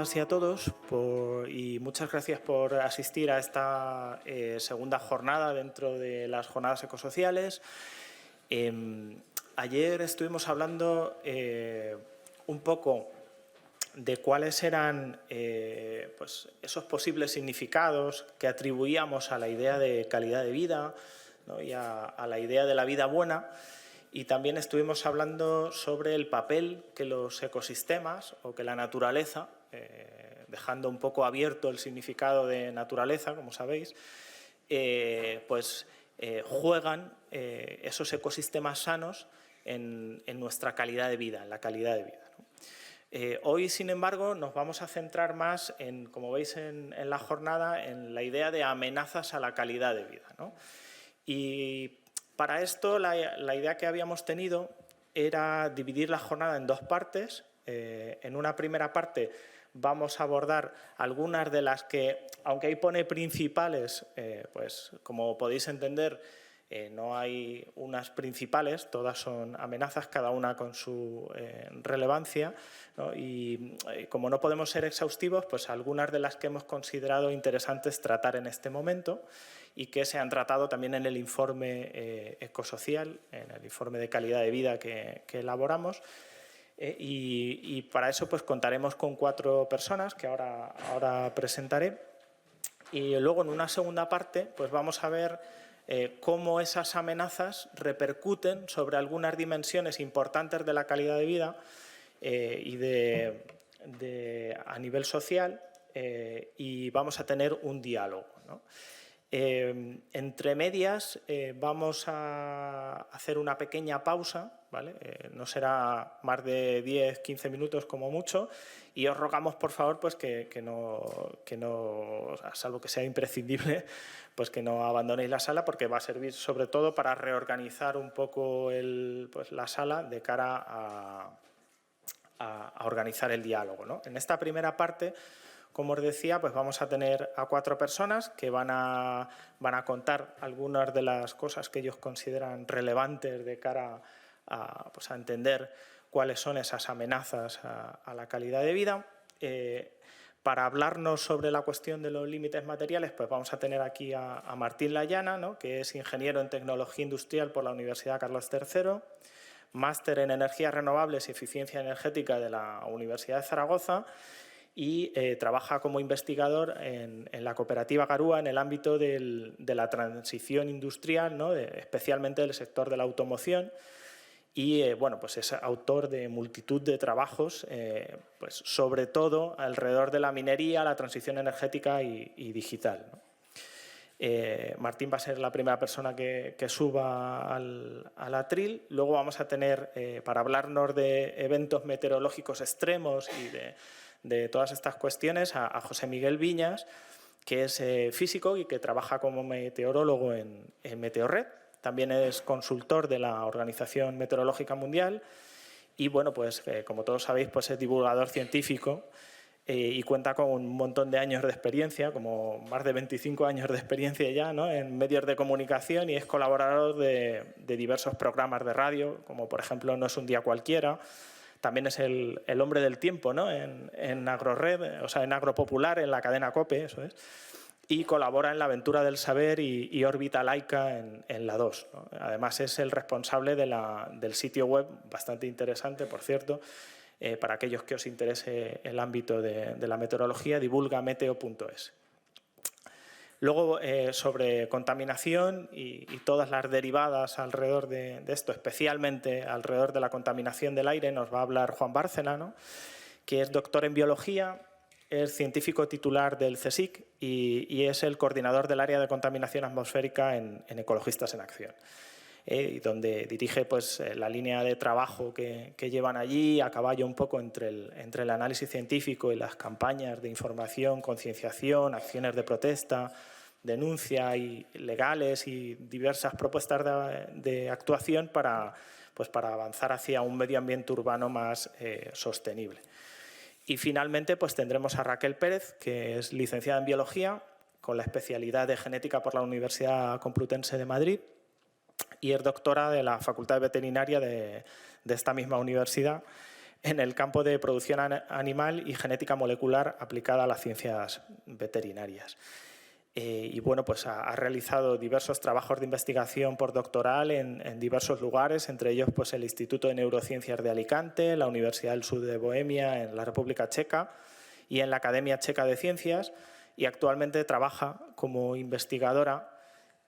todas y a todos y muchas gracias por asistir a esta segunda jornada dentro de las jornadas ecosociales. Ayer estuvimos hablando un poco de cuáles eran pues esos posibles significados que atribuíamos a la idea de calidad de vida, ¿no? Y a la idea de la vida buena. Y también estuvimos hablando sobre el papel que los ecosistemas o que la naturaleza, dejando un poco abierto el significado de naturaleza, como sabéis, juegan esos ecosistemas sanos en nuestra calidad de vida, en la calidad de vida, ¿no? Hoy, sin embargo, nos vamos a centrar más en, como veis en la jornada, en la idea de amenazas a la calidad de vida, ¿no? Y para esto, la idea que habíamos tenido era dividir la jornada en dos partes. En una primera parte vamos a abordar algunas de las que, aunque ahí pone principales, pues como podéis entender, no hay unas principales, todas son amenazas, cada una con su relevancia, ¿no? Y como no podemos ser exhaustivos, pues algunas de las que hemos considerado interesantes tratar en este momento y que se han tratado también en el informe ecosocial, en el informe de calidad de vida que elaboramos. Y para eso pues contaremos con 4 personas que ahora presentaré. Y luego en una segunda parte pues vamos a ver cómo esas amenazas repercuten sobre algunas dimensiones importantes de la calidad de vida a nivel social, y vamos a tener un diálogo, ¿no? Entre medias vamos a hacer una pequeña pausa, ¿vale? No será más de 10-15 minutos como mucho, y os rogamos por favor pues que no, salvo que sea imprescindible, pues que no abandonéis la sala, porque va a servir sobre todo para reorganizar un poco la sala de cara a organizar el diálogo, ¿no? En esta primera parte, como os decía, pues vamos a tener a 4 personas que van a contar algunas de las cosas que ellos consideran relevantes de cara a entender cuáles son esas amenazas a la calidad de vida. Para hablarnos sobre la cuestión de los límites materiales, pues vamos a tener aquí a Martín Layana, ¿no? Que es ingeniero en tecnología industrial por la Universidad Carlos III, máster en energías renovables y eficiencia energética de la Universidad de Zaragoza, y trabaja como investigador en la cooperativa Garúa en el ámbito de la transición industrial, ¿no? Especialmente del sector de la automoción, y bueno, pues es autor de multitud de trabajos, pues sobre todo alrededor de la minería, la transición energética y digital, ¿no? Martín va a ser la primera persona que suba al atril. Luego vamos a tener, para hablarnos de eventos meteorológicos extremos y de todas estas cuestiones, a José Miguel Viñas, que es físico y que trabaja como meteorólogo en Meteorred. También es consultor de la Organización Meteorológica Mundial y, bueno, pues como todos sabéis, pues es divulgador científico y cuenta con un montón de años de experiencia, como más de 25 años de experiencia ya, ¿no? En medios de comunicación, y es colaborador de diversos programas de radio, como por ejemplo No es un día cualquiera. También es el hombre del tiempo, ¿no? en Agrored, o sea, en Agropopular, en la cadena COPE, eso es. Y colabora en La Aventura del Saber y Órbita Laica en la 2, ¿no? Además es el responsable del sitio web, bastante interesante, por cierto, para aquellos que os interese el ámbito de la meteorología, divulgameteo.es. Luego, sobre contaminación y todas las derivadas alrededor de esto, especialmente alrededor de la contaminación del aire, nos va a hablar Juan Bárcena, ¿no? Que es doctor en biología, es científico titular del CSIC y es el coordinador del área de contaminación atmosférica en Ecologistas en Acción. Y donde dirige pues, la línea de trabajo que llevan allí, a caballo un poco entre el análisis científico y las campañas de información, concienciación, acciones de protesta, denuncia y legales y diversas propuestas de actuación para avanzar hacia un medio ambiente urbano más sostenible. Y finalmente pues tendremos a Raquel Pérez, que es licenciada en Biología, con la especialidad de Genética por la Universidad Complutense de Madrid, y es doctora de la Facultad de Veterinaria de esta misma universidad, en el campo de producción animal y genética molecular aplicada a las ciencias veterinarias. Y bueno, pues ha realizado diversos trabajos de investigación postdoctoral en diversos lugares, entre ellos pues, el Instituto de Neurociencias de Alicante, la Universidad del Sur de Bohemia en la República Checa y en la Academia Checa de Ciencias, y actualmente trabaja como investigadora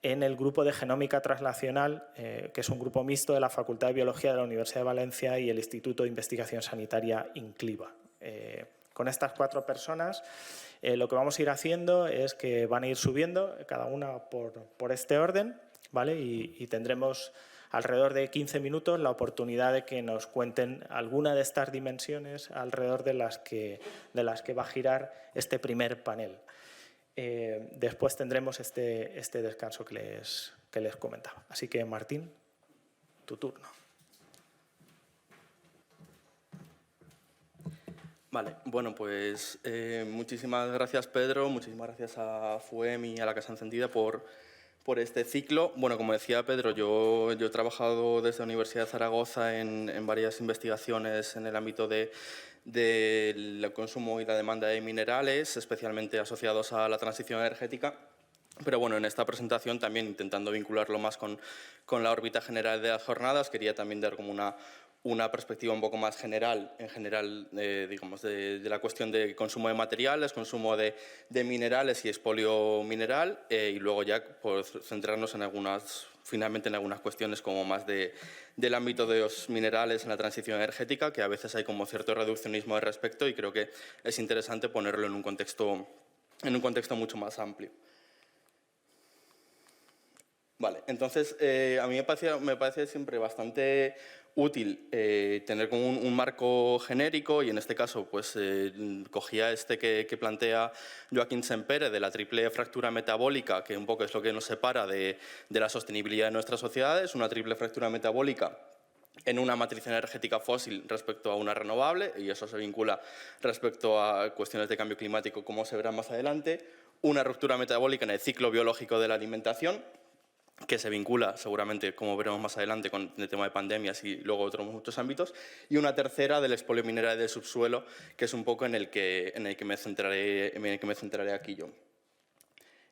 en el Grupo de Genómica Translacional, que es un grupo mixto de la Facultad de Biología de la Universidad de Valencia y el Instituto de Investigación Sanitaria INCLIVA. Con estas 4 personas lo que vamos a ir haciendo es que van a ir subiendo cada una por este orden, ¿vale? Y tendremos alrededor de 15 minutos la oportunidad de que nos cuenten alguna de estas dimensiones alrededor de las que va a girar este primer panel. Después tendremos este descanso que les comentaba. Así que, Martín, tu turno. Vale, bueno, pues muchísimas gracias, Pedro, muchísimas gracias a FUEM y a la Casa Encendida por este ciclo. Bueno, como decía Pedro, yo he trabajado desde la Universidad de Zaragoza en varias investigaciones en el ámbito del consumo y la demanda de minerales, especialmente asociados a la transición energética. Pero bueno, en esta presentación también intentando vincularlo más con la órbita general de las jornadas, quería también dar como una perspectiva un poco más general, digamos, de la cuestión de consumo de materiales, consumo de minerales y expolio mineral, y luego ya pues, centrarnos finalmente en algunas cuestiones como más del ámbito de los minerales en la transición energética, que a veces hay como cierto reduccionismo al respecto y creo que es interesante ponerlo en un contexto mucho más amplio. Vale, entonces a mí me parece siempre bastante útil tener como un marco genérico y en este caso pues cogía que plantea Joaquín Sempere de la triple fractura metabólica, que un poco es lo que nos separa de la sostenibilidad de nuestras sociedades, una triple fractura metabólica en una matriz energética fósil respecto a una renovable, y eso se vincula respecto a cuestiones de cambio climático, como se verá más adelante, una ruptura metabólica en el ciclo biológico de la alimentación, que se vincula seguramente, como veremos más adelante, con el tema de pandemias y luego otros muchos ámbitos, y una tercera del expolio mineral del subsuelo, que es un poco en el que me centraré aquí yo.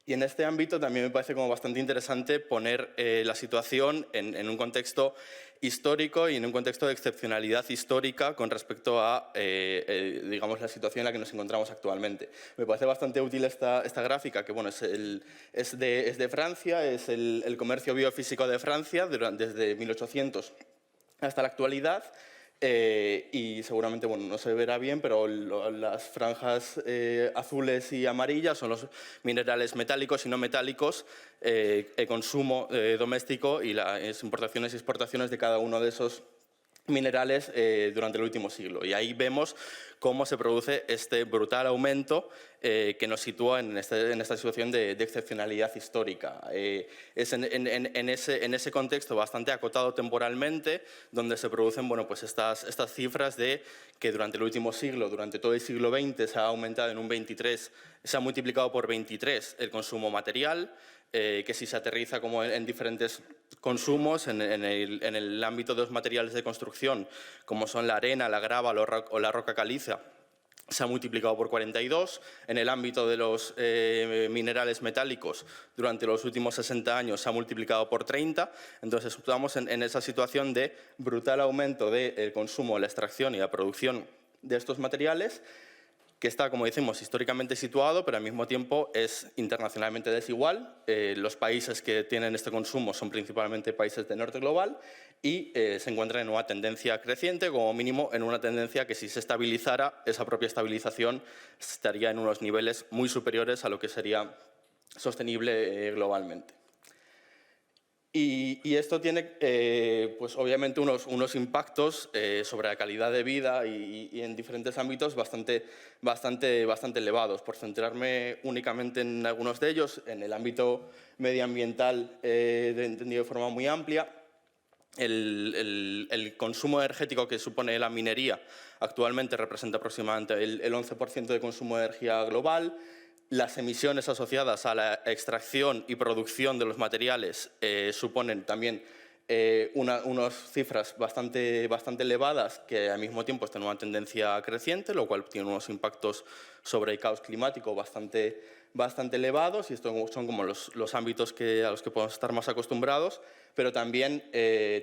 Y en este ámbito también me parece como bastante interesante poner la situación en un contexto histórico y en un contexto de excepcionalidad histórica con respecto a, digamos, la situación en la que nos encontramos actualmente. Me parece bastante útil esta gráfica, que bueno, es de Francia, es el comercio biofísico de Francia desde 1800 hasta la actualidad. Y seguramente, bueno, no se verá bien, pero las franjas azules y amarillas son los minerales metálicos y no metálicos, el consumo doméstico y las importaciones y exportaciones de cada uno de esos minerales durante el último siglo. Y ahí vemos cómo se produce este brutal aumento que nos sitúa en esta situación de excepcionalidad histórica. Es en ese contexto bastante acotado temporalmente donde se producen bueno, pues estas cifras de que durante el último siglo, durante todo el siglo XX, se ha aumentado en un 23, se ha multiplicado por 23 el consumo material, que si se aterriza como en diferentes consumos en el ámbito de los materiales de construcción, como son la arena, la grava o la roca caliza, se ha multiplicado por 42. En el ámbito de los minerales metálicos, durante los últimos 60 años se ha multiplicado por 30. Entonces, estamos en esa situación de brutal aumento del consumo, la extracción y la producción de estos materiales, que está, como decimos, históricamente situado, pero al mismo tiempo es internacionalmente desigual. Los países que tienen este consumo son principalmente países del norte global y se encuentran en una tendencia creciente, como mínimo en una tendencia que si se estabilizara, esa propia estabilización estaría en unos niveles muy superiores a lo que sería sostenible globalmente. Y esto tiene, pues obviamente, unos impactos sobre la calidad de vida y en diferentes ámbitos bastante elevados. Por centrarme únicamente en algunos de ellos, en el ámbito medioambiental, entendido de forma muy amplia, el consumo energético que supone la minería actualmente representa aproximadamente el 11% de consumo de energía global. Las emisiones asociadas a la extracción y producción de los materiales suponen también unas cifras bastante elevadas que al mismo tiempo están en una tendencia creciente, lo cual tiene unos impactos sobre el caos climático bastante elevados, y estos son como los ámbitos a los que podemos estar más acostumbrados, pero también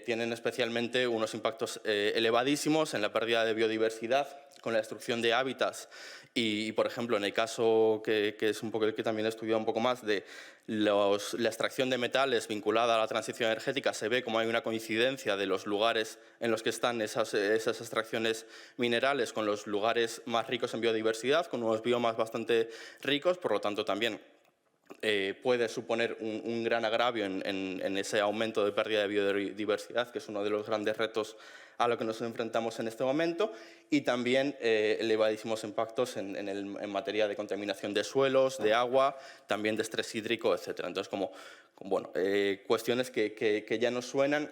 tienen especialmente unos impactos elevadísimos en la pérdida de biodiversidad, con la destrucción de hábitats y, por ejemplo, en el caso que es un poco el que también he estudiado un poco más de la extracción de metales vinculada a la transición energética, se ve como hay una coincidencia de los lugares en los que están esas extracciones minerales con los lugares más ricos en biodiversidad, con unos biomas bastante ricos, por lo tanto también puede suponer un gran agravio en ese aumento de pérdida de biodiversidad, que es uno de los grandes retos a los que nos enfrentamos en este momento, y también elevadísimos impactos en materia de contaminación de suelos, de agua, también de estrés hídrico, etc. Entonces, bueno, cuestiones que ya nos suenan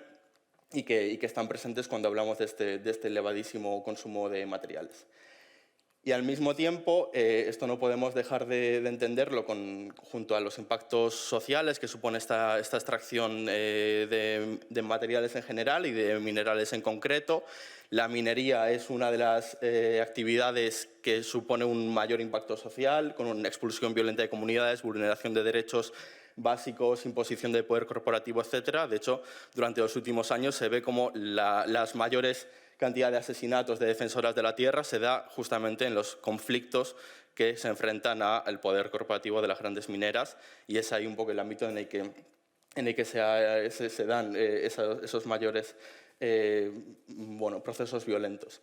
y que están presentes cuando hablamos de este elevadísimo consumo de materiales. Y al mismo tiempo, esto no podemos dejar de entenderlo junto a los impactos sociales que supone esta extracción de materiales en general y de minerales en concreto. La minería es una de las actividades que supone un mayor impacto social, con una expulsión violenta de comunidades, vulneración de derechos básicos, imposición de poder corporativo, etc. De hecho, durante los últimos años se ve como las mayores cantidad de asesinatos de defensoras de la tierra se da justamente en los conflictos que se enfrentan al poder corporativo de las grandes mineras, y es ahí un poco el ámbito en el que se dan esos mayores procesos violentos.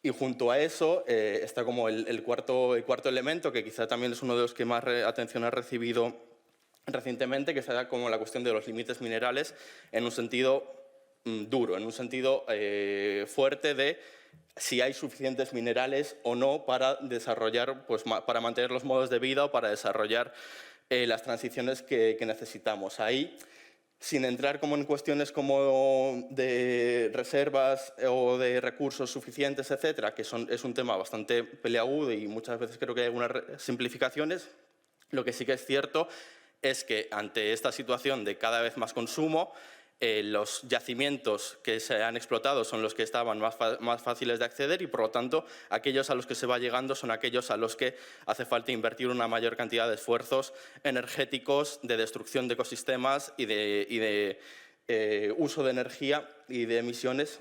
Y junto a eso está como el cuarto elemento, que quizá también es uno de los que más atención ha recibido recientemente, que será como la cuestión de los límites minerales en un sentido duro, en un sentido fuerte de si hay suficientes minerales o no para desarrollar, pues, para mantener los modos de vida o para desarrollar las transiciones que necesitamos. Ahí, sin entrar como en cuestiones como de reservas o de recursos suficientes, etcétera, que es un tema bastante peleagudo y muchas veces creo que hay algunas simplificaciones, lo que sí que es cierto es que ante esta situación de cada vez más consumo, los yacimientos que se han explotado son los que estaban más fáciles de acceder, y por lo tanto aquellos a los que se va llegando son aquellos a los que hace falta invertir una mayor cantidad de esfuerzos energéticos, de destrucción de ecosistemas y de uso de energía y de emisiones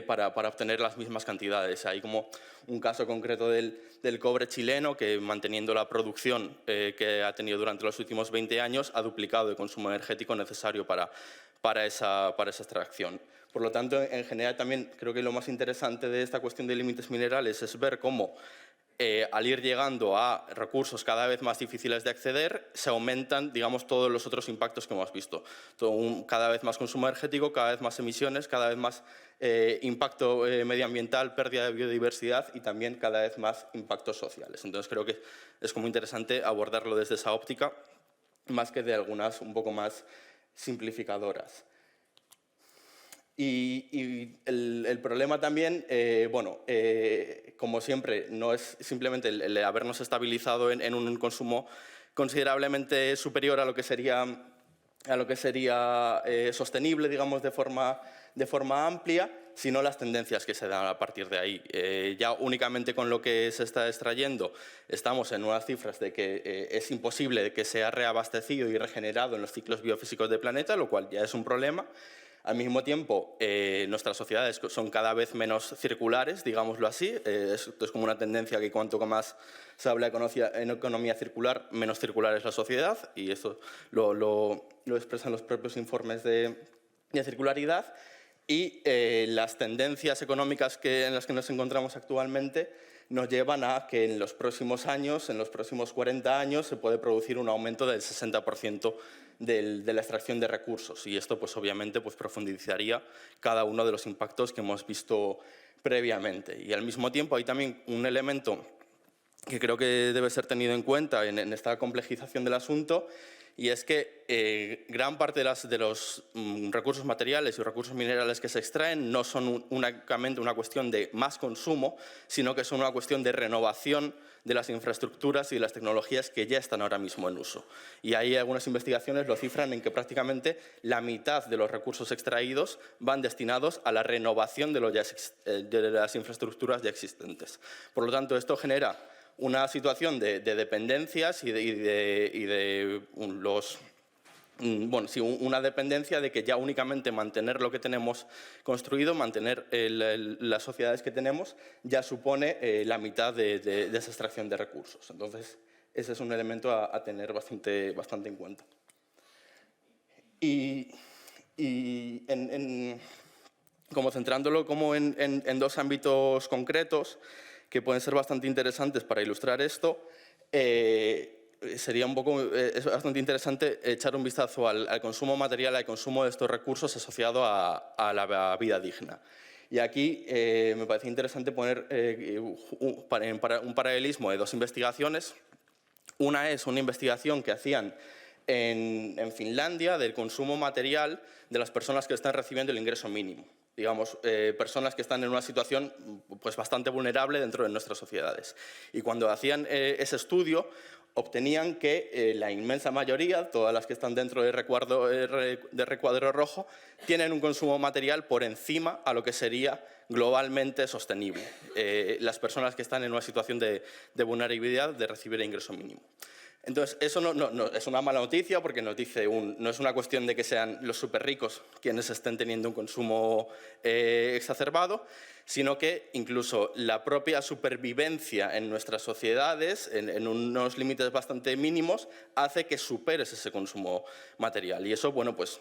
para obtener las mismas cantidades. Hay como un caso concreto del cobre chileno que, manteniendo la producción que ha tenido durante los últimos 20 años, ha duplicado el consumo energético necesario para esa extracción. Por lo tanto, en general también creo que lo más interesante de esta cuestión de límites minerales es ver cómo al ir llegando a recursos cada vez más difíciles de acceder, se aumentan, digamos, todos los otros impactos que hemos visto. Cada vez más consumo energético, cada vez más emisiones, cada vez más impacto medioambiental, pérdida de biodiversidad y también cada vez más impactos sociales. Entonces creo que es como interesante abordarlo desde esa óptica, más que de algunas un poco más simplificadoras. Y el problema también, como siempre, no es simplemente el habernos estabilizado en un consumo considerablemente superior a lo que sería sostenible, digamos, de forma amplia, sino las tendencias que se dan a partir de ahí. Ya únicamente con lo que se está extrayendo estamos en unas cifras de que es imposible que sea reabastecido y regenerado en los ciclos biofísicos del planeta, lo cual ya es un problema. Al mismo tiempo, nuestras sociedades son cada vez menos circulares, digámoslo así. Esto es como una tendencia que cuanto más se habla en economía circular, menos circular es la sociedad, y esto lo expresan los propios informes de circularidad. Y las tendencias económicas en las que nos encontramos actualmente nos llevan a que en los próximos años, en los próximos 40 años, se puede producir un aumento del 60% de la extracción de recursos. Y esto, pues, obviamente, pues, profundizaría cada uno de los impactos que hemos visto previamente. Y al mismo tiempo hay también un elemento que creo que debe ser tenido en cuenta en esta complejización del asunto, y es que gran parte de los recursos materiales y recursos minerales que se extraen no son únicamente una cuestión de más consumo, sino que son una cuestión de renovación de las infraestructuras y de las tecnologías que ya están ahora mismo en uso. Y ahí algunas investigaciones lo cifran en que prácticamente la mitad de los recursos extraídos van destinados a la renovación de las infraestructuras ya existentes. Por lo tanto, esto genera una situación de dependencias una dependencia de que ya únicamente mantener lo que tenemos construido, mantener las sociedades que tenemos, ya supone la mitad de esa extracción de recursos. Entonces, ese es un elemento a tener bastante en cuenta. Como centrándolo como en dos ámbitos concretos, que pueden ser bastante interesantes para ilustrar esto, es bastante interesante echar un vistazo al consumo material, al consumo de estos recursos asociado a la vida digna. Y aquí me parece interesante poner un paralelismo de dos investigaciones. Una es una investigación que hacían en Finlandia del consumo material de las personas que están recibiendo el ingreso mínimo. Digamos, personas que están en una situación pues, bastante vulnerable dentro de nuestras sociedades. Y cuando hacían ese estudio, obtenían que la inmensa mayoría, todas las que están dentro de recuadro rojo, tienen un consumo material por encima a lo que sería globalmente sostenible. Las personas que están en una situación de vulnerabilidad de recibir el ingreso mínimo. Entonces, eso no es una mala noticia porque nos dice, no es una cuestión de que sean los superricos quienes estén teniendo un consumo exacerbado, sino que incluso la propia supervivencia en nuestras sociedades, en unos límites bastante mínimos, hace que superes ese consumo material. Y eso, bueno, pues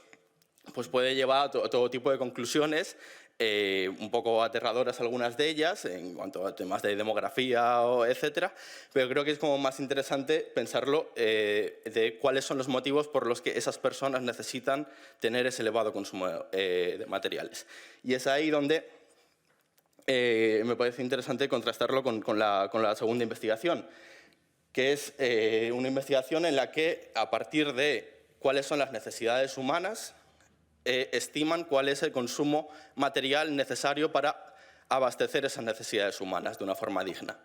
puede llevar a todo tipo de conclusiones, un poco aterradoras algunas de ellas, en cuanto a temas de demografía, etcétera, pero creo que es como más interesante pensarlo de cuáles son los motivos por los que esas personas necesitan tener ese elevado consumo de materiales. Y es ahí donde me parece interesante contrastarlo con la segunda investigación, que es una investigación en la que, a partir de cuáles son las necesidades humanas, estiman cuál es el consumo material necesario para abastecer esas necesidades humanas de una forma digna.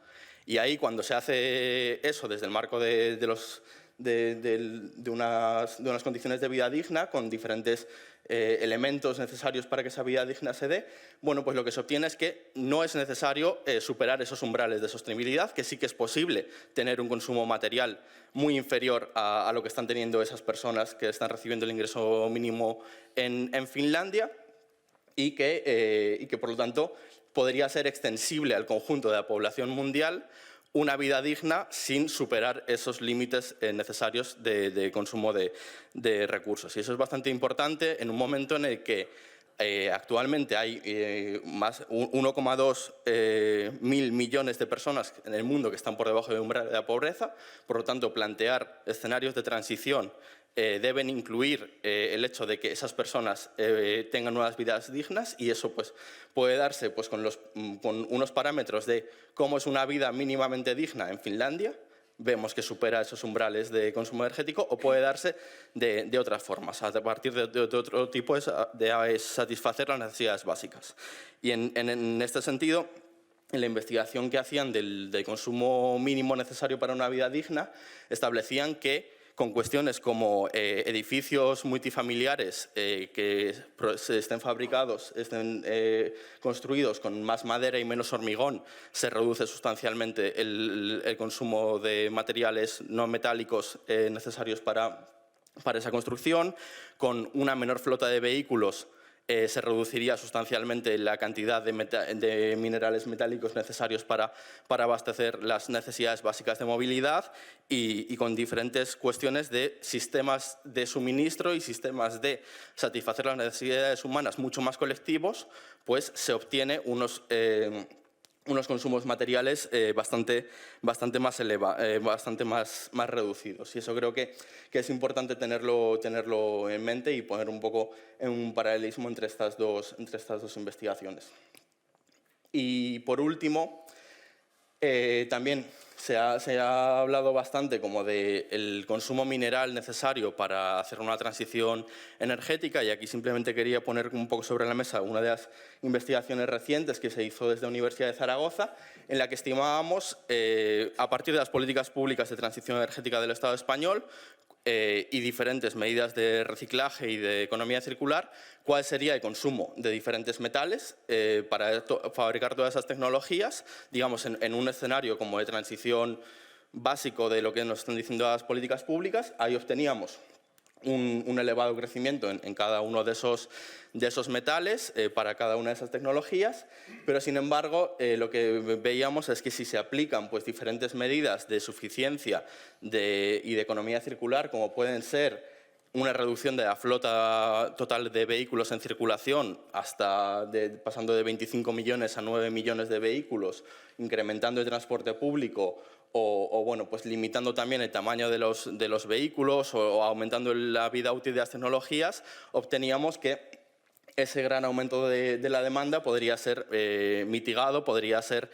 Y ahí, cuando se hace eso desde el marco de unas condiciones de vida digna, con diferentes elementos necesarios para que esa vida digna se dé, bueno, pues lo que se obtiene es que no es necesario superar esos umbrales de sostenibilidad, que sí que es posible tener un consumo material muy inferior a lo que están teniendo esas personas que están recibiendo el ingreso mínimo en Finlandia y que, por lo tanto, podría ser extensible al conjunto de la población mundial una vida digna sin superar esos límites necesarios de consumo de recursos. Y eso es bastante importante en un momento en el que actualmente hay más 1,2 mil millones de personas en el mundo que están por debajo del umbral de la pobreza. Por lo tanto, plantear escenarios de transición deben incluir el hecho de que esas personas tengan unas vidas dignas, y eso pues, puede darse pues, con unos parámetros de cómo es una vida mínimamente digna en Finlandia. Vemos que supera esos umbrales de consumo energético, o puede darse de otras formas, a partir de otro tipo de satisfacer las necesidades básicas. Y en este sentido, en la investigación que hacían del consumo mínimo necesario para una vida digna, establecían que con cuestiones como edificios multifamiliares que estén fabricados, estén construidos con más madera y menos hormigón, se reduce sustancialmente el consumo de materiales no metálicos necesarios para esa construcción. Con una menor flota de vehículos se reduciría sustancialmente la cantidad de minerales metálicos necesarios para abastecer las necesidades básicas de movilidad, y con diferentes cuestiones de sistemas de suministro y sistemas de satisfacer las necesidades humanas mucho más colectivos, pues se obtiene unos consumos materiales bastante más reducidos. Y eso creo que es importante tenerlo en mente y poner un poco en un paralelismo entre estas dos investigaciones. Y por último, También se ha hablado bastante como del consumo mineral necesario para hacer una transición energética, y aquí simplemente quería poner un poco sobre la mesa una de las investigaciones recientes que se hizo desde la Universidad de Zaragoza, en la que estimábamos, a partir de las políticas públicas de transición energética del Estado español, y diferentes medidas de reciclaje y de economía circular, cuál sería el consumo de diferentes metales para fabricar todas esas tecnologías, digamos, en un escenario como de transición básico de lo que nos están diciendo las políticas públicas. Ahí obteníamos un elevado crecimiento en cada uno de esos metales para cada una de esas tecnologías, pero sin embargo lo que veíamos es que si se aplican pues, diferentes medidas de suficiencia y de economía circular, como pueden ser una reducción de la flota total de vehículos en circulación pasando de 25 millones a 9 millones de vehículos, incrementando el transporte público, o bueno, pues limitando también el tamaño de los vehículos o aumentando la vida útil de las tecnologías, obteníamos que ese gran aumento de la demanda podría ser mitigado, podría ser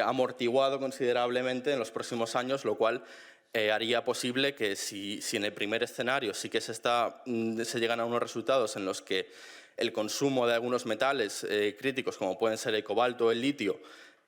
amortiguado considerablemente en los próximos años, lo cual haría posible que si en el primer escenario sí que se llegan a unos resultados en los que el consumo de algunos metales críticos, como pueden ser el cobalto o el litio,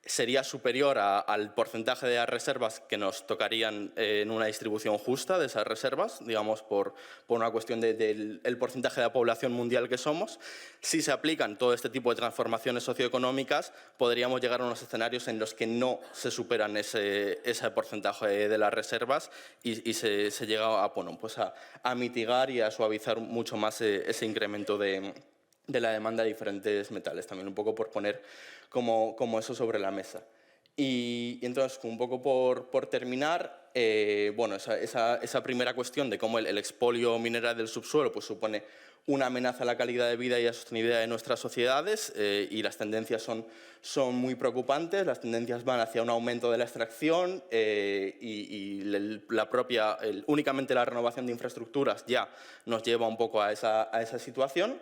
sería superior al porcentaje de las reservas que nos tocarían en una distribución justa de esas reservas, digamos, por una cuestión del porcentaje de la población mundial que somos. Si se aplican todo este tipo de transformaciones socioeconómicas, podríamos llegar a unos escenarios en los que no se superan ese porcentaje de las reservas y se llega a mitigar y a suavizar mucho más ese incremento de la demanda de diferentes metales. También un poco por poner como eso sobre la mesa. Y entonces, un poco por terminar, bueno, esa primera cuestión de cómo el expolio mineral del subsuelo pues, supone una amenaza a la calidad de vida y a la sostenibilidad de nuestras sociedades, y las tendencias son muy preocupantes. Las tendencias van hacia un aumento de la extracción únicamente la renovación de infraestructuras ya nos lleva un poco a esa situación,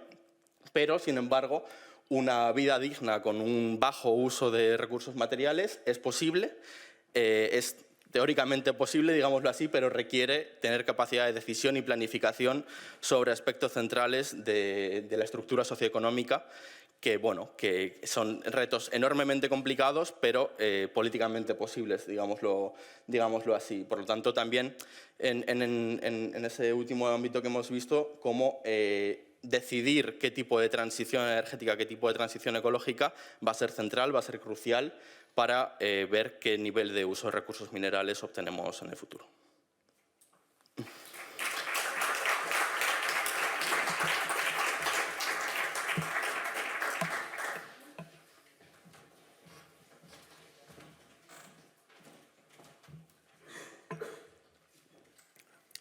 pero, sin embargo, una vida digna con un bajo uso de recursos materiales es posible, es teóricamente posible, digámoslo así, pero requiere tener capacidad de decisión y planificación sobre aspectos centrales de la estructura socioeconómica que son retos enormemente complicados, pero políticamente posibles, digámoslo así. Por lo tanto, también en ese último ámbito que hemos visto, cómo decidir qué tipo de transición energética, qué tipo de transición ecológica va a ser central, va a ser crucial para ver qué nivel de uso de recursos minerales obtenemos en el futuro.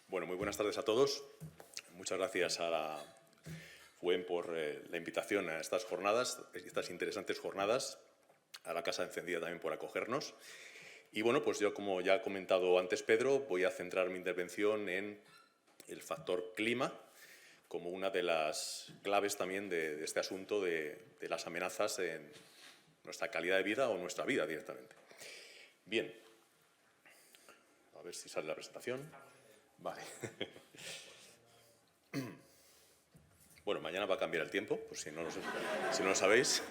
Bueno, muy buenas tardes a todos. Muchas gracias a la FUEM por la invitación a estas jornadas, estas interesantes jornadas, a la Casa Encendida también por acogernos. Y bueno, pues yo, como ya ha comentado antes Pedro, voy a centrar mi intervención en el factor clima como una de las claves también de este asunto de las amenazas en nuestra calidad de vida o nuestra vida directamente. Bien, a ver si sale la presentación. Vale. Bueno, mañana va a cambiar el tiempo, por si no lo sabéis.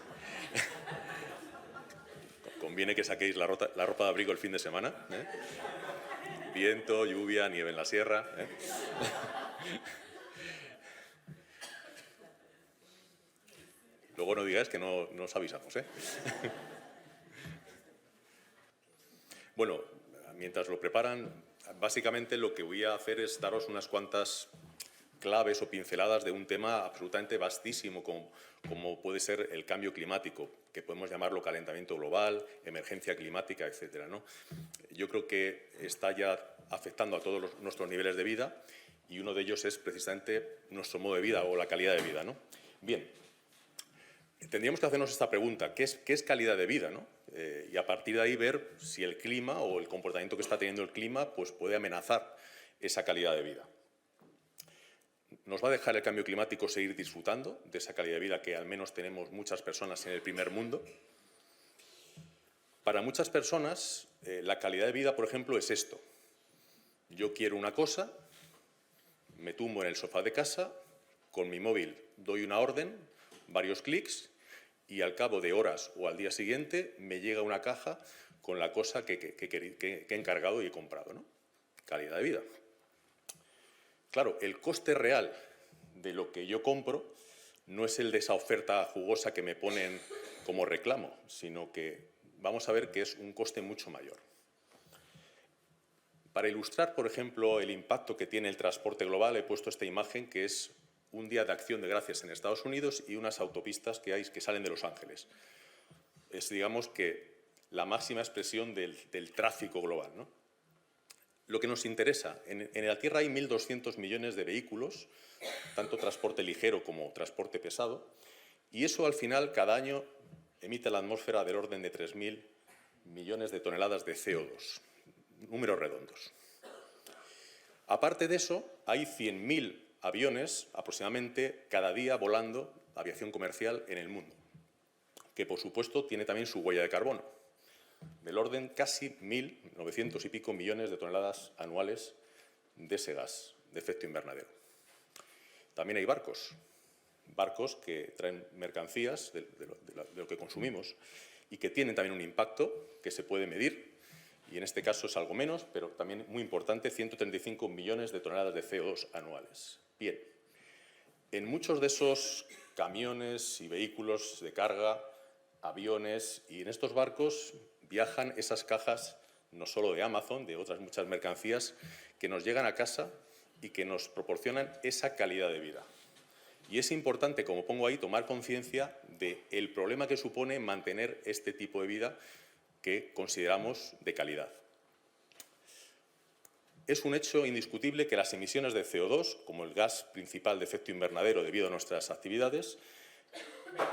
Conviene que saquéis la ropa de abrigo el fin de semana, ¿eh? Viento, lluvia, nieve en la sierra, ¿eh? Luego no digáis que no os avisamos, ¿eh? Bueno, mientras lo preparan, básicamente lo que voy a hacer es daros unas cuantas claves o pinceladas de un tema absolutamente vastísimo como puede ser el cambio climático, que podemos llamarlo calentamiento global, emergencia climática, etcétera, ¿no? Yo creo que está ya afectando a todos nuestros niveles de vida y uno de ellos es precisamente nuestro modo de vida o la calidad de vida, ¿no? Bien, tendríamos que hacernos esta pregunta, ¿qué es calidad de vida, ¿no? Y a partir de ahí ver si el clima o el comportamiento que está teniendo el clima pues puede amenazar esa calidad de vida. ¿Nos va a dejar el cambio climático seguir disfrutando de esa calidad de vida que al menos tenemos muchas personas en el primer mundo? Para muchas personas, la calidad de vida, por ejemplo, es esto. Yo quiero una cosa, me tumbo en el sofá de casa, con mi móvil doy una orden, varios clics, y al cabo de horas o al día siguiente me llega una caja con la cosa que he encargado y he comprado, ¿no? Calidad de vida. Claro, el coste real de lo que yo compro no es el de esa oferta jugosa que me ponen como reclamo, sino que vamos a ver que es un coste mucho mayor. Para ilustrar, por ejemplo, el impacto que tiene el transporte global, he puesto esta imagen que es un día de Acción de Gracias en Estados Unidos y unas autopistas que salen de Los Ángeles. Es, digamos, que la máxima expresión del tráfico global, ¿no? Lo que nos interesa, en la Tierra hay 1.200 millones de vehículos, tanto transporte ligero como transporte pesado, y eso al final cada año emite a la atmósfera del orden de 3.000 millones de toneladas de CO2, números redondos. Aparte de eso, hay 100.000 aviones aproximadamente cada día volando, aviación comercial, en el mundo, que por supuesto tiene también su huella de carbono, del orden casi 1.900 y pico millones de toneladas anuales de ese gas de efecto invernadero. También hay barcos que traen mercancías de lo que consumimos y que tienen también un impacto que se puede medir, y en este caso es algo menos, pero también muy importante, 135 millones de toneladas de CO2 anuales. Bien, en muchos de esos camiones y vehículos de carga, aviones, y en estos barcos viajan esas cajas no solo de Amazon, de otras muchas mercancías que nos llegan a casa y que nos proporcionan esa calidad de vida. Y es importante, como pongo ahí, tomar conciencia del problema que supone mantener este tipo de vida que consideramos de calidad. Es un hecho indiscutible que las emisiones de CO2, como el gas principal de efecto invernadero debido a nuestras actividades,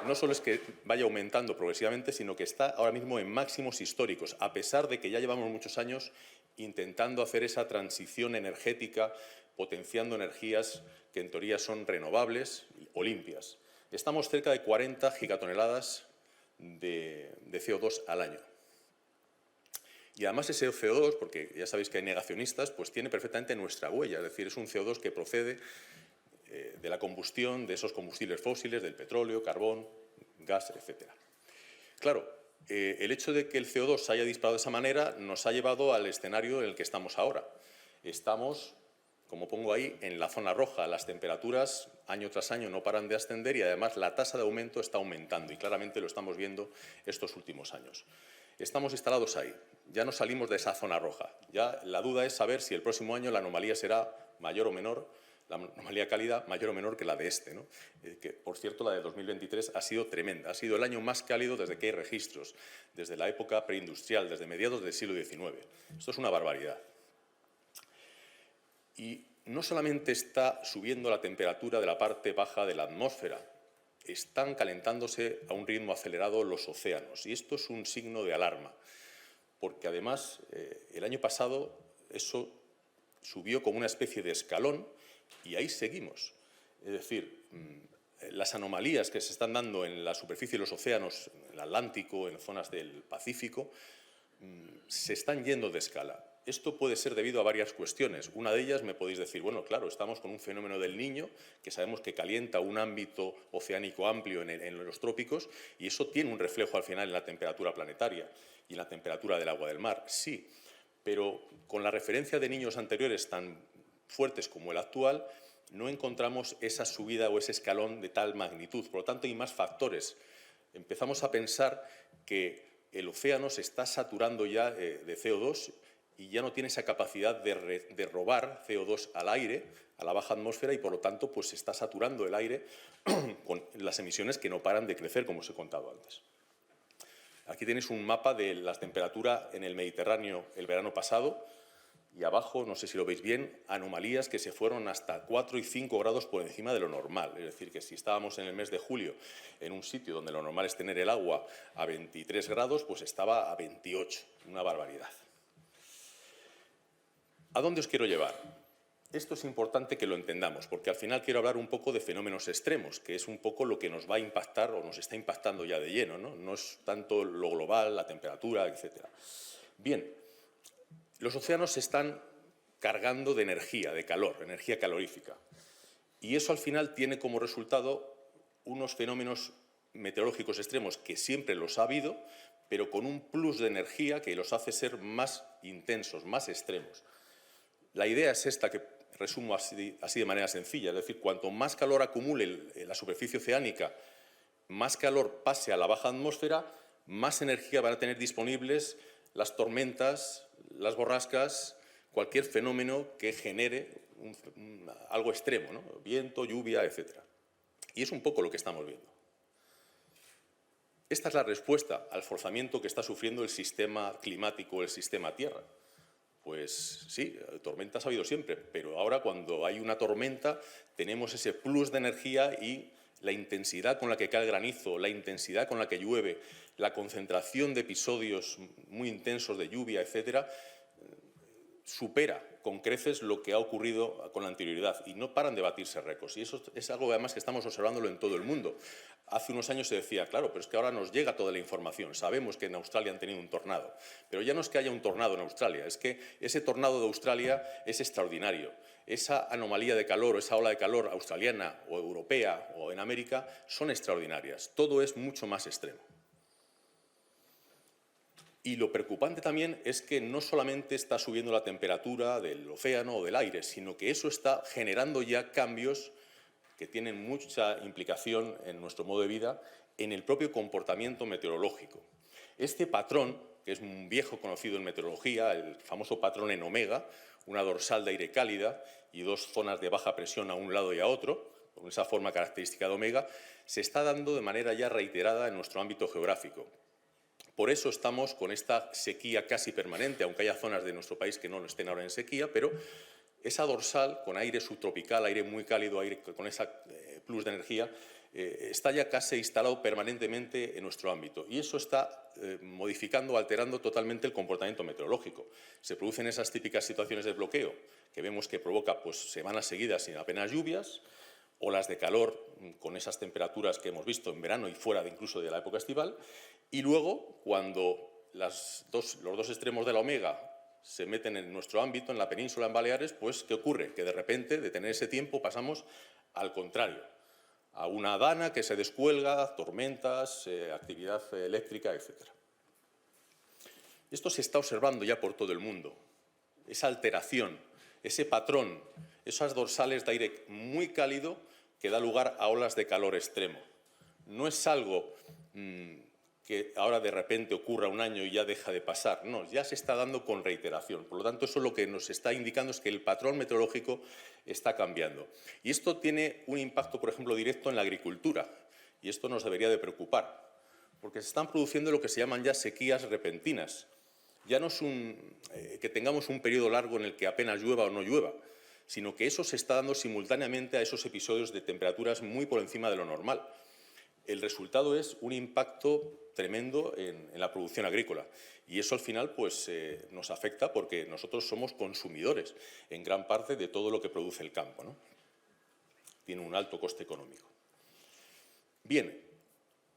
no solo es que vaya aumentando progresivamente, sino que está ahora mismo en máximos históricos, a pesar de que ya llevamos muchos años intentando hacer esa transición energética, potenciando energías que en teoría son renovables o limpias. Estamos cerca de 40 gigatoneladas de CO2 al año. Y además ese CO2, porque ya sabéis que hay negacionistas, pues tiene perfectamente nuestra huella, es decir, es un CO2 que procede de la combustión de esos combustibles fósiles, del petróleo, carbón, gas, etc. Claro, el hecho de que el CO2 se haya disparado de esa manera nos ha llevado al escenario en el que estamos ahora. Estamos, como pongo ahí, en la zona roja. Las temperaturas año tras año no paran de ascender y además la tasa de aumento está aumentando y claramente lo estamos viendo estos últimos años. Estamos instalados ahí, ya no salimos de esa zona roja. Ya la duda es saber si el próximo año la anomalía será mayor o menor, la anomalía cálida mayor o menor que la de este, ¿no? Que, por cierto, la de 2023 ha sido tremenda. Ha sido el año más cálido desde que hay registros, desde la época preindustrial, desde mediados del siglo XIX. Esto es una barbaridad. Y no solamente está subiendo la temperatura de la parte baja de la atmósfera, están calentándose a un ritmo acelerado los océanos. Y esto es un signo de alarma, porque además el año pasado eso subió como una especie de escalón y ahí seguimos. Es decir, las anomalías que se están dando en la superficie de los océanos, en el Atlántico, en zonas del Pacífico, se están yendo de escala. Esto puede ser debido a varias cuestiones. Una de ellas me podéis decir, bueno, claro, estamos con un fenómeno del Niño, que sabemos que calienta un ámbito oceánico amplio en los trópicos, y eso tiene un reflejo al final en la temperatura planetaria y en la temperatura del agua del mar. Sí, pero con la referencia de niños anteriores tan fuertes como el actual, no encontramos esa subida o ese escalón de tal magnitud. Por lo tanto, hay más factores. Empezamos a pensar que el océano se está saturando ya de CO2 y ya no tiene esa capacidad de robar CO2 al aire, a la baja atmósfera, y por lo tanto pues se está saturando el aire con las emisiones que no paran de crecer, como os he contado antes. Aquí tenéis un mapa de la temperatura en el Mediterráneo el verano pasado, y abajo, no sé si lo veis bien, anomalías que se fueron hasta 4 y 5 grados por encima de lo normal. Es decir, que si estábamos en el mes de julio en un sitio donde lo normal es tener el agua a 23 grados, pues estaba a 28, una barbaridad. ¿A dónde os quiero llevar? esto es importante que lo entendamos, porque al final quiero hablar un poco de fenómenos extremos, que es un poco lo que nos va a impactar o nos está impactando ya de lleno, ¿no? No es tanto lo global, la temperatura, etc. Bien, los océanos se están cargando de energía, de calor, energía calorífica. Y eso al final tiene como resultado unos fenómenos meteorológicos extremos que siempre los ha habido, pero con un plus de energía que los hace ser más intensos, más extremos. La idea es esta, que resumo así de manera sencilla, es decir, cuanto más calor acumule la superficie oceánica, más calor pase a la baja atmósfera, más energía van a tener disponibles las tormentas, las borrascas, cualquier fenómeno que genere algo extremo, ¿no? Viento, lluvia, etc. Y es un poco lo que estamos viendo. Esta es la respuesta al forzamiento que está sufriendo el sistema climático, el sistema Tierra. Pues sí, tormentas ha habido siempre, pero ahora cuando hay una tormenta tenemos ese plus de energía y la intensidad con la que cae el granizo, la intensidad con la que llueve, la concentración de episodios muy intensos de lluvia, etcétera, supera con creces lo que ha ocurrido con la anterioridad y no paran de batirse récords. Y eso es algo además que estamos observándolo en todo el mundo. Hace unos años se decía, claro, pero es que ahora nos llega toda la información. Sabemos que en Australia han tenido un tornado, pero ya no es que haya un tornado en Australia, es que ese tornado de Australia es extraordinario. Esa anomalía de calor o esa ola de calor australiana o europea o en América son extraordinarias. Todo es mucho más extremo. Y lo preocupante también es que no solamente está subiendo la temperatura del océano o del aire, sino que eso está generando ya cambios que tienen mucha implicación en nuestro modo de vida, en el propio comportamiento meteorológico. Este patrón, que es un viejo conocido en meteorología, el famoso patrón en omega, una dorsal de aire cálida y dos zonas de baja presión a un lado y a otro, con esa forma característica de omega, se está dando de manera ya reiterada en nuestro ámbito geográfico. Por eso estamos con esta sequía casi permanente, aunque haya zonas de nuestro país que no estén ahora en sequía, pero esa dorsal, con aire subtropical, aire muy cálido, aire con esa plus de energía, está ya casi instalado permanentemente en nuestro ámbito. Y eso está modificando, alterando totalmente el comportamiento meteorológico. Se producen esas típicas situaciones de bloqueo que vemos que provoca pues, semanas seguidas sin apenas lluvias, olas de calor con esas temperaturas que hemos visto en verano y fuera incluso de la época estival. Y luego, cuando los dos extremos de la omega se meten en nuestro ámbito, en la península, en Baleares, pues ¿qué ocurre? Que de repente, de tener ese tiempo, pasamos al contrario, a una dana que se descuelga, tormentas, actividad eléctrica, etc. Esto se está observando ya por todo el mundo, esa alteración, ese patrón, esas dorsales de aire muy cálido que da lugar a olas de calor extremo. No es algo que ahora de repente ocurra un año y ya deja de pasar. No, ya se está dando con reiteración. Por lo tanto, eso lo que nos está indicando es que el patrón meteorológico está cambiando. Y esto tiene un impacto, por ejemplo, directo en la agricultura. Y esto nos debería de preocupar, porque se están produciendo lo que se llaman ya sequías repentinas. Ya no es que tengamos un periodo largo en el que apenas llueva o no llueva, sino que eso se está dando simultáneamente a esos episodios de temperaturas muy por encima de lo normal. El resultado es un impacto tremendo en la producción agrícola. Y eso al final pues, nos afecta porque nosotros somos consumidores en gran parte de todo lo que produce el campo, ¿no? Tiene un alto coste económico. Bien,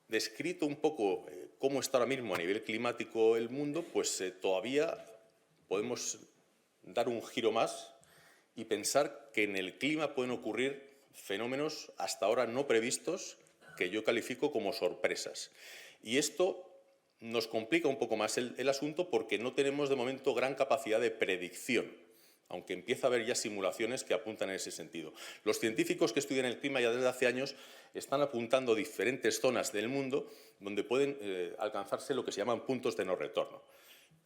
descrito un poco cómo está ahora mismo a nivel climático el mundo, pues todavía podemos dar un giro más y pensar que en el clima pueden ocurrir fenómenos hasta ahora no previstos que yo califico como sorpresas. Y esto nos complica un poco más el asunto porque no tenemos de momento gran capacidad de predicción, aunque empieza a haber ya simulaciones que apuntan en ese sentido. Los científicos que estudian el clima ya desde hace años están apuntando diferentes zonas del mundo donde pueden alcanzarse lo que se llaman puntos de no retorno.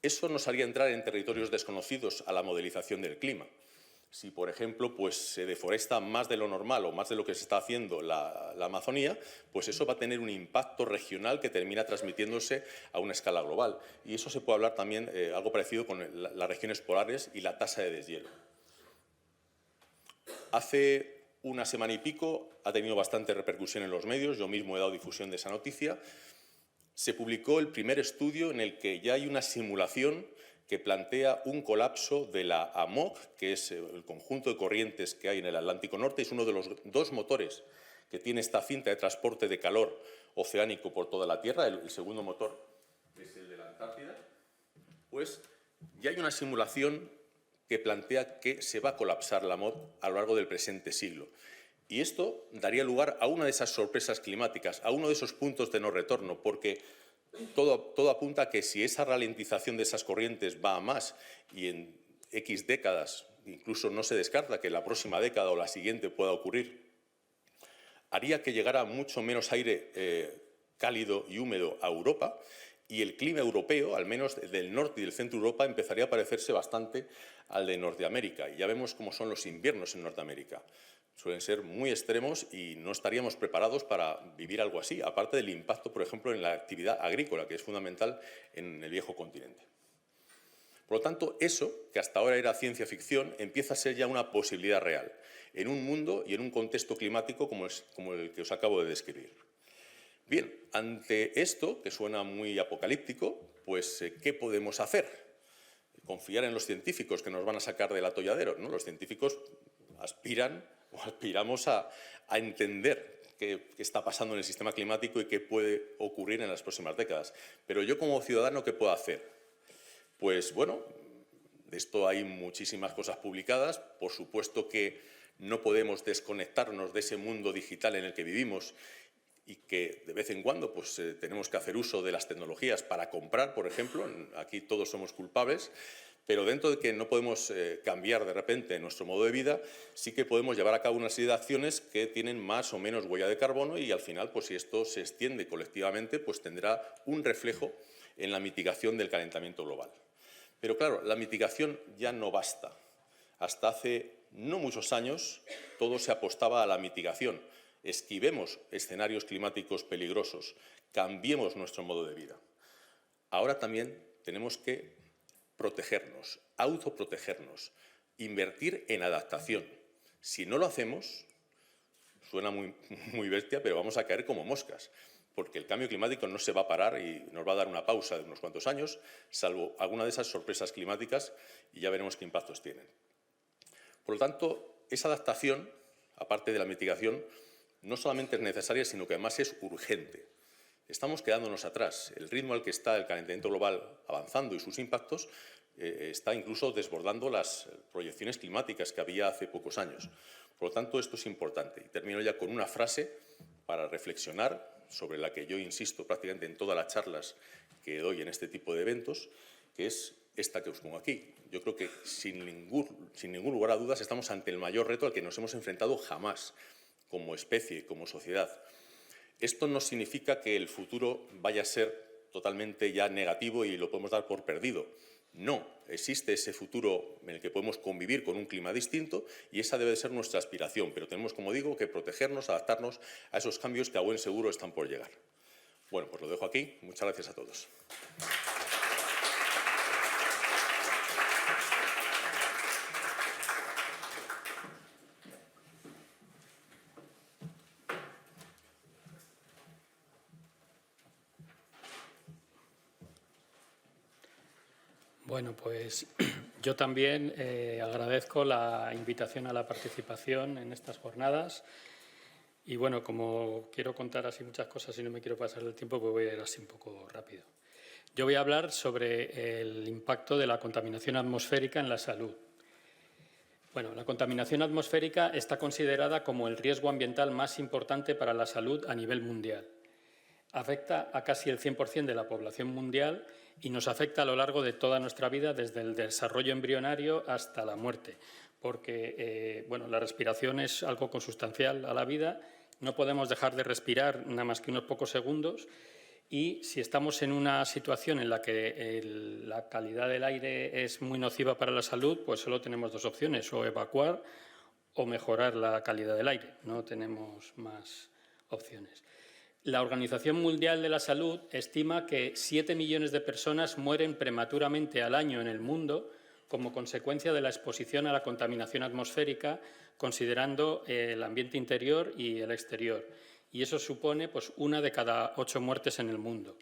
Eso nos haría entrar en territorios desconocidos a la modelización del clima. Si, por ejemplo, pues, se deforesta más de lo normal o más de lo que se está haciendo la Amazonía, pues eso va a tener un impacto regional que termina transmitiéndose a una escala global. Y eso se puede hablar también, algo parecido con las regiones polares y la tasa de deshielo. Hace una semana y pico ha tenido bastante repercusión en los medios, yo mismo he dado difusión de esa noticia. Se publicó el primer estudio en el que ya hay una simulación que plantea un colapso de la AMOC, que es el conjunto de corrientes que hay en el Atlántico Norte. Es uno de los dos motores que tiene esta cinta de transporte de calor oceánico por toda la Tierra. El segundo motor es el de la Antártida. Pues ya hay una simulación que plantea que se va a colapsar la AMOC a lo largo del presente siglo. Y esto daría lugar a una de esas sorpresas climáticas, a uno de esos puntos de no retorno, porque todo apunta a que si esa ralentización de esas corrientes va a más y en X décadas, incluso no se descarta que la próxima década o la siguiente pueda ocurrir, haría que llegara mucho menos aire cálido y húmedo a Europa y el clima europeo, al menos del norte y del centro de Europa, empezaría a parecerse bastante al de Norteamérica. Y ya vemos cómo son los inviernos en Norteamérica. Suelen ser muy extremos y no estaríamos preparados para vivir algo así, aparte del impacto, por ejemplo, en la actividad agrícola, que es fundamental en el viejo continente. Por lo tanto, eso, que hasta ahora era ciencia ficción, empieza a ser ya una posibilidad real, en un mundo y en un contexto climático como el que os acabo de describir. Bien, ante esto, que suena muy apocalíptico, pues, ¿qué podemos hacer? Confiar en los científicos que nos van a sacar del atolladero, ¿no? Los científicos aspiramos a entender qué está pasando en el sistema climático y qué puede ocurrir en las próximas décadas. Pero yo, como ciudadano, ¿qué puedo hacer? Pues bueno, de esto hay muchísimas cosas publicadas. Por supuesto que no podemos desconectarnos de ese mundo digital en el que vivimos y que de vez en cuando pues, tenemos que hacer uso de las tecnologías para comprar, por ejemplo. Aquí todos somos culpables. Pero dentro de que no podemos cambiar de repente nuestro modo de vida, sí que podemos llevar a cabo una serie de acciones que tienen más o menos huella de carbono y al final, pues si esto se extiende colectivamente, pues tendrá un reflejo en la mitigación del calentamiento global. Pero claro, la mitigación ya no basta. Hasta hace no muchos años todo se apostaba a la mitigación. Esquivemos escenarios climáticos peligrosos, cambiemos nuestro modo de vida. Ahora también tenemos que protegernos, autoprotegernos, invertir en adaptación. Si no lo hacemos, suena muy bestia, pero vamos a caer como moscas, porque el cambio climático no se va a parar y nos va a dar una pausa de unos cuantos años, salvo alguna de esas sorpresas climáticas, y ya veremos qué impactos tienen. Por lo tanto, esa adaptación, aparte de la mitigación, no solamente es necesaria, sino que además es urgente. Estamos quedándonos atrás. El ritmo al que está el calentamiento global avanzando y sus impactos está incluso desbordando las proyecciones climáticas que había hace pocos años. Por lo tanto, esto es importante. Y termino ya con una frase para reflexionar, sobre la que yo insisto prácticamente en todas las charlas que doy en este tipo de eventos, que es esta que os pongo aquí. Yo creo que sin ningún lugar a dudas estamos ante el mayor reto al que nos hemos enfrentado jamás como especie, como sociedad. Esto no significa que el futuro vaya a ser totalmente ya negativo y lo podemos dar por perdido. No, existe ese futuro en el que podemos convivir con un clima distinto y esa debe ser nuestra aspiración. Pero tenemos, como digo, que protegernos, adaptarnos a esos cambios que a buen seguro están por llegar. Bueno, pues lo dejo aquí. Muchas gracias a todos. Bueno, pues yo también agradezco la invitación a la participación en estas jornadas y bueno, como quiero contar así muchas cosas y no me quiero pasar el tiempo, pues voy a ir así un poco rápido. Yo voy a hablar sobre el impacto de la contaminación atmosférica en la salud. Bueno, la contaminación atmosférica está considerada como el riesgo ambiental más importante para la salud a nivel mundial. Afecta a casi el 100% de la población mundial y nos afecta a lo largo de toda nuestra vida, desde el desarrollo embrionario hasta la muerte, porque bueno, la respiración es algo consustancial a la vida, no podemos dejar de respirar nada más que unos pocos segundos y si estamos en una situación en la que la calidad del aire es muy nociva para la salud, pues solo tenemos dos opciones, o evacuar o mejorar la calidad del aire, no tenemos más opciones. La Organización Mundial de la Salud estima que 7 millones de personas mueren prematuramente al año en el mundo como consecuencia de la exposición a la contaminación atmosférica, considerando el ambiente interior y el exterior. Y eso supone pues, 1 de cada 8 muertes en el mundo.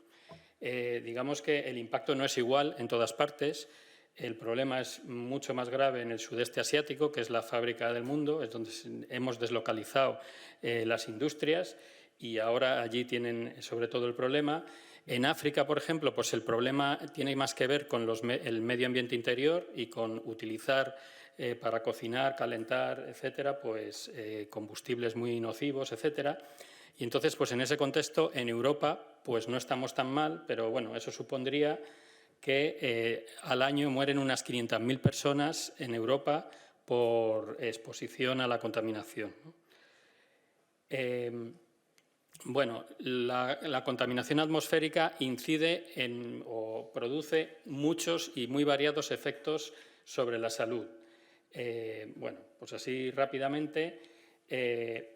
Digamos que el impacto no es igual en todas partes. El problema es mucho más grave en el sudeste asiático, que es la fábrica del mundo, es donde hemos deslocalizado las industrias y ahora allí tienen sobre todo el problema. En África, por ejemplo, pues el problema tiene más que ver con el medio ambiente interior y con utilizar para cocinar, calentar, etcétera, pues combustibles muy nocivos, etcétera. Y entonces, pues en ese contexto, en Europa, pues no estamos tan mal, pero bueno, eso supondría que al año mueren unas 500.000 personas en Europa por exposición a la contaminación, ¿no? Bueno, la contaminación atmosférica incide o produce muchos y muy variados efectos sobre la salud. Bueno, pues así rápidamente,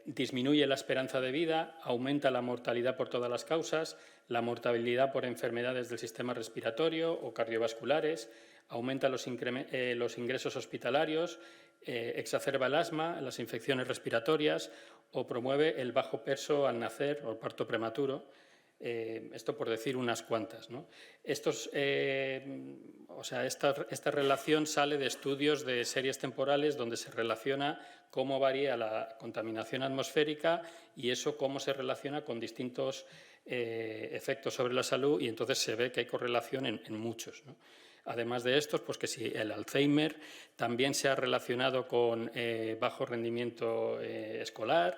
disminuye la esperanza de vida, aumenta la mortalidad por todas las causas, la mortalidad por enfermedades del sistema respiratorio o cardiovasculares, aumenta los ingresos hospitalarios, exacerba el asma, las infecciones respiratorias o promueve el bajo peso al nacer o el parto prematuro. Esto por decir unas cuantas, ¿no? Esta relación sale de estudios de series temporales donde se relaciona cómo varía la contaminación atmosférica y eso cómo se relaciona con distintos efectos sobre la salud, y entonces se ve que hay correlación en muchos, ¿no? Además de estos, pues que si el Alzheimer también se ha relacionado con bajo rendimiento escolar.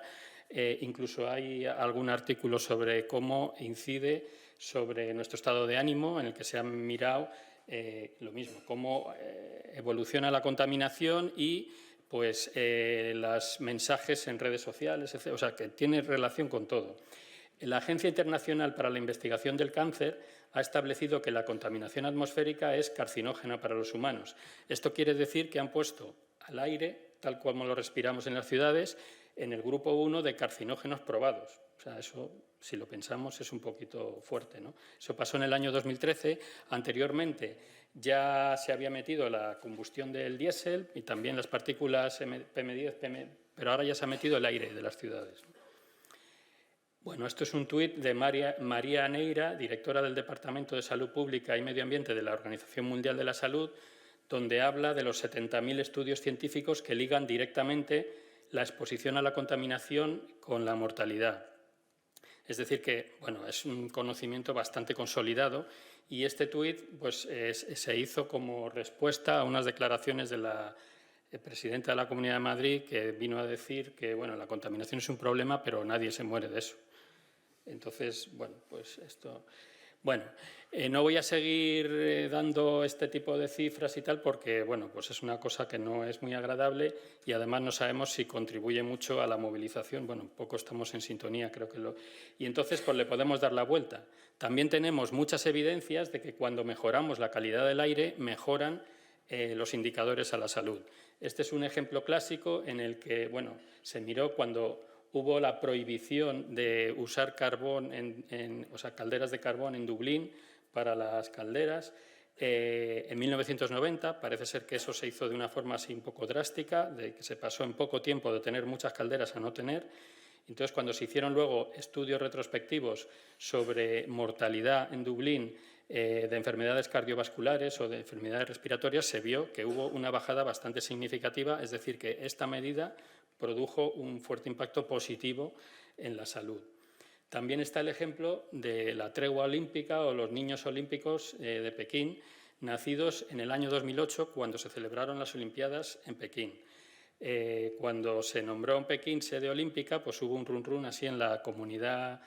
Incluso hay algún artículo sobre cómo incide sobre nuestro estado de ánimo, en el que se ha mirado lo mismo, cómo evoluciona la contaminación y pues los mensajes en redes sociales, etc. O sea, que tiene relación con todo. La Agencia Internacional para la Investigación del Cáncer ha establecido que la contaminación atmosférica es carcinógena para los humanos. Esto quiere decir que han puesto al aire, tal como lo respiramos en las ciudades, en el grupo 1 de carcinógenos probados. O sea, eso, si lo pensamos, es un poquito fuerte, ¿no? Eso pasó en el año 2013. Anteriormente ya se había metido la combustión del diésel y también las partículas PM10, pero ahora ya se ha metido el aire de las ciudades. Bueno, esto es un tuit de María Neira, directora del Departamento de Salud Pública y Medio Ambiente de la Organización Mundial de la Salud, donde habla de los 70.000 estudios científicos que ligan directamente la exposición a la contaminación con la mortalidad. Es decir que, bueno, es un conocimiento bastante consolidado, y este tuit pues, se hizo como respuesta a unas declaraciones de la presidenta de la Comunidad de Madrid, que vino a decir que, bueno, la contaminación es un problema, pero nadie se muere de eso. Entonces, bueno, pues esto... Bueno, no voy a seguir dando este tipo de cifras y tal porque, bueno, pues es una cosa que no es muy agradable y además no sabemos si contribuye mucho a la movilización. Bueno, un poco estamos en sintonía, creo que lo... Y entonces, pues le podemos dar la vuelta. También tenemos muchas evidencias de que cuando mejoramos la calidad del aire, mejoran los indicadores a la salud. Este es un ejemplo clásico en el que, bueno, se miró cuando hubo la prohibición de usar carbón, o sea, calderas de carbón en Dublín para las calderas. En 1990 parece ser que eso se hizo de una forma así un poco drástica, de que se pasó en poco tiempo de tener muchas calderas a no tener. Entonces, cuando se hicieron luego estudios retrospectivos sobre mortalidad en Dublín de enfermedades cardiovasculares o de enfermedades respiratorias, se vio que hubo una bajada bastante significativa, es decir, que esta medida produjo un fuerte impacto positivo en la salud. También está el ejemplo de la tregua olímpica o los niños olímpicos de Pekín, nacidos en el año 2008, cuando se celebraron las Olimpiadas en Pekín. Cuando se nombró en Pekín sede olímpica, pues hubo un run así en la comunidad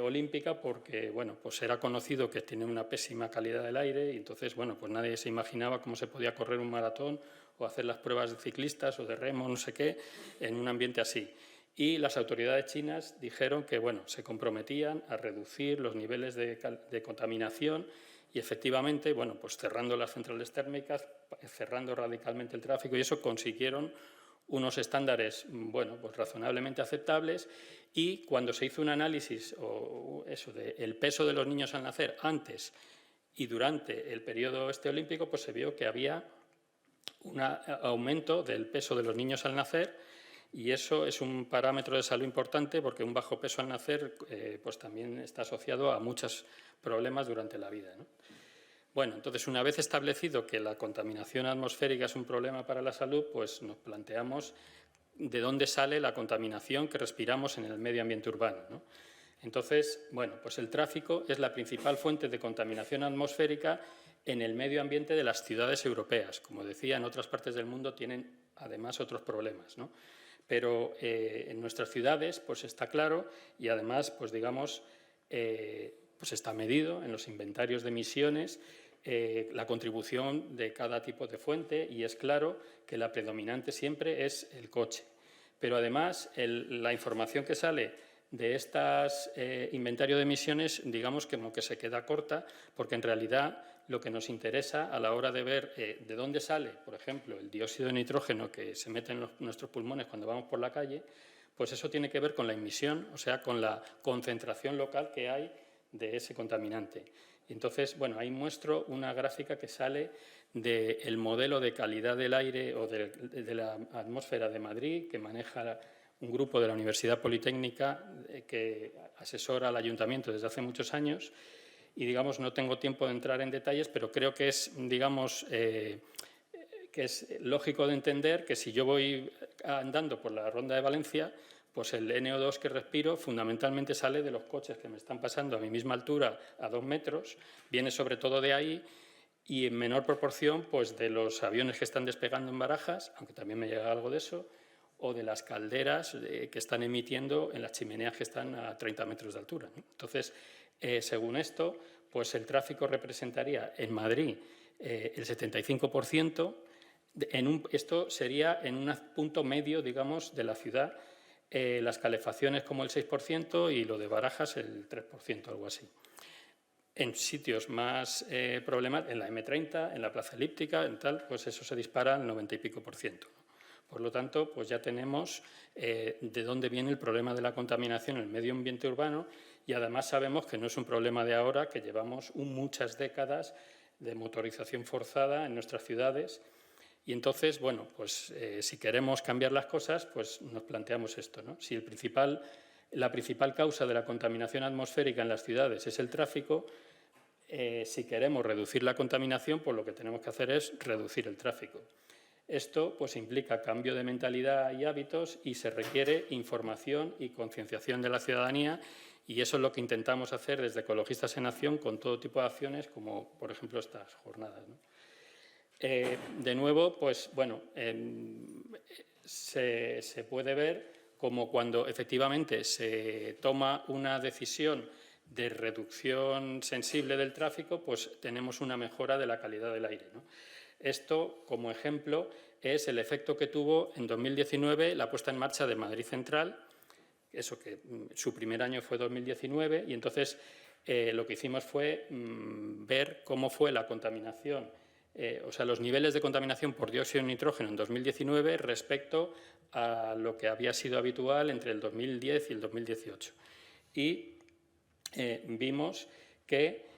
olímpica porque, bueno, pues era conocido que tiene una pésima calidad del aire y entonces, bueno, pues nadie se imaginaba cómo se podía correr un maratón o hacer las pruebas de ciclistas o de remo, no sé qué, en un ambiente así. Y las autoridades chinas dijeron que, bueno, se comprometían a reducir los niveles de contaminación y, efectivamente, bueno, pues cerrando las centrales térmicas, cerrando radicalmente el tráfico, y eso consiguieron unos estándares, bueno, pues razonablemente aceptables. Y cuando se hizo un análisis del peso de los niños al nacer antes y durante el periodo olímpico, pues se vio que había un aumento del peso de los niños al nacer, y eso es un parámetro de salud importante porque un bajo peso al nacer pues también está asociado a muchos problemas durante la vida, ¿no? Bueno, entonces, una vez establecido que la contaminación atmosférica es un problema para la salud, pues nos planteamos de dónde sale la contaminación que respiramos en el medio ambiente urbano, ¿no? Entonces, bueno, pues el tráfico es la principal fuente de contaminación atmosférica en el medio ambiente de las ciudades europeas. Como decía, en otras partes del mundo tienen además otros problemas, ¿no? Pero en nuestras ciudades pues está claro y además pues digamos pues está medido en los inventarios de emisiones la contribución de cada tipo de fuente y es claro que la predominante siempre es el coche. Pero además la información que sale de estos inventarios de emisiones, digamos como que se queda corta, porque en realidad lo que nos interesa a la hora de ver de dónde sale, por ejemplo, el dióxido de nitrógeno que se mete en nuestros pulmones cuando vamos por la calle, pues eso tiene que ver con la emisión, o sea, con la concentración local que hay de ese contaminante. Y entonces, bueno, ahí muestro una gráfica que sale del modelo de calidad del aire o de la atmósfera de Madrid que maneja un grupo de la Universidad Politécnica que asesora al Ayuntamiento desde hace muchos años y, digamos, no tengo tiempo de entrar en detalles, pero creo que es, digamos, que es lógico de entender que si yo voy andando por la Ronda de Valencia, pues el NO2 que respiro fundamentalmente sale de los coches que me están pasando a mi misma altura, a 2 metros, viene sobre todo de ahí y en menor proporción pues de los aviones que están despegando en Barajas, aunque también me llega algo de eso, o de las calderas que están emitiendo en las chimeneas que están a 30 metros de altura, ¿no? Entonces, según esto, pues el tráfico representaría en Madrid el 75%, esto sería en un punto medio, digamos, de la ciudad, las calefacciones como el 6% y lo de Barajas el 3%, algo así. En sitios más problemáticos, en la M30, en la Plaza Elíptica, en tal, pues eso se dispara al 90 y pico %. Por lo tanto, pues ya tenemos de dónde viene el problema de la contaminación en el medio ambiente urbano y además sabemos que no es un problema de ahora, que llevamos muchas décadas de motorización forzada en nuestras ciudades. Y entonces, bueno, pues si queremos cambiar las cosas, pues nos planteamos esto, ¿no? Si la principal causa de la contaminación atmosférica en las ciudades es el tráfico, si queremos reducir la contaminación, pues lo que tenemos que hacer es reducir el tráfico. Esto pues implica cambio de mentalidad y hábitos y se requiere información y concienciación de la ciudadanía y eso es lo que intentamos hacer desde Ecologistas en Acción con todo tipo de acciones como, por ejemplo, estas jornadas, ¿no? De nuevo, pues bueno, se puede ver como cuando efectivamente se toma una decisión de reducción sensible del tráfico, pues tenemos una mejora de la calidad del aire, ¿no? Esto, como ejemplo, es el efecto que tuvo en 2019 la puesta en marcha de Madrid Central, eso que su primer año fue 2019, y entonces lo que hicimos fue ver cómo fue la contaminación, o sea, los niveles de contaminación por dióxido de nitrógeno en 2019 respecto a lo que había sido habitual entre el 2010 y el 2018. Y vimos que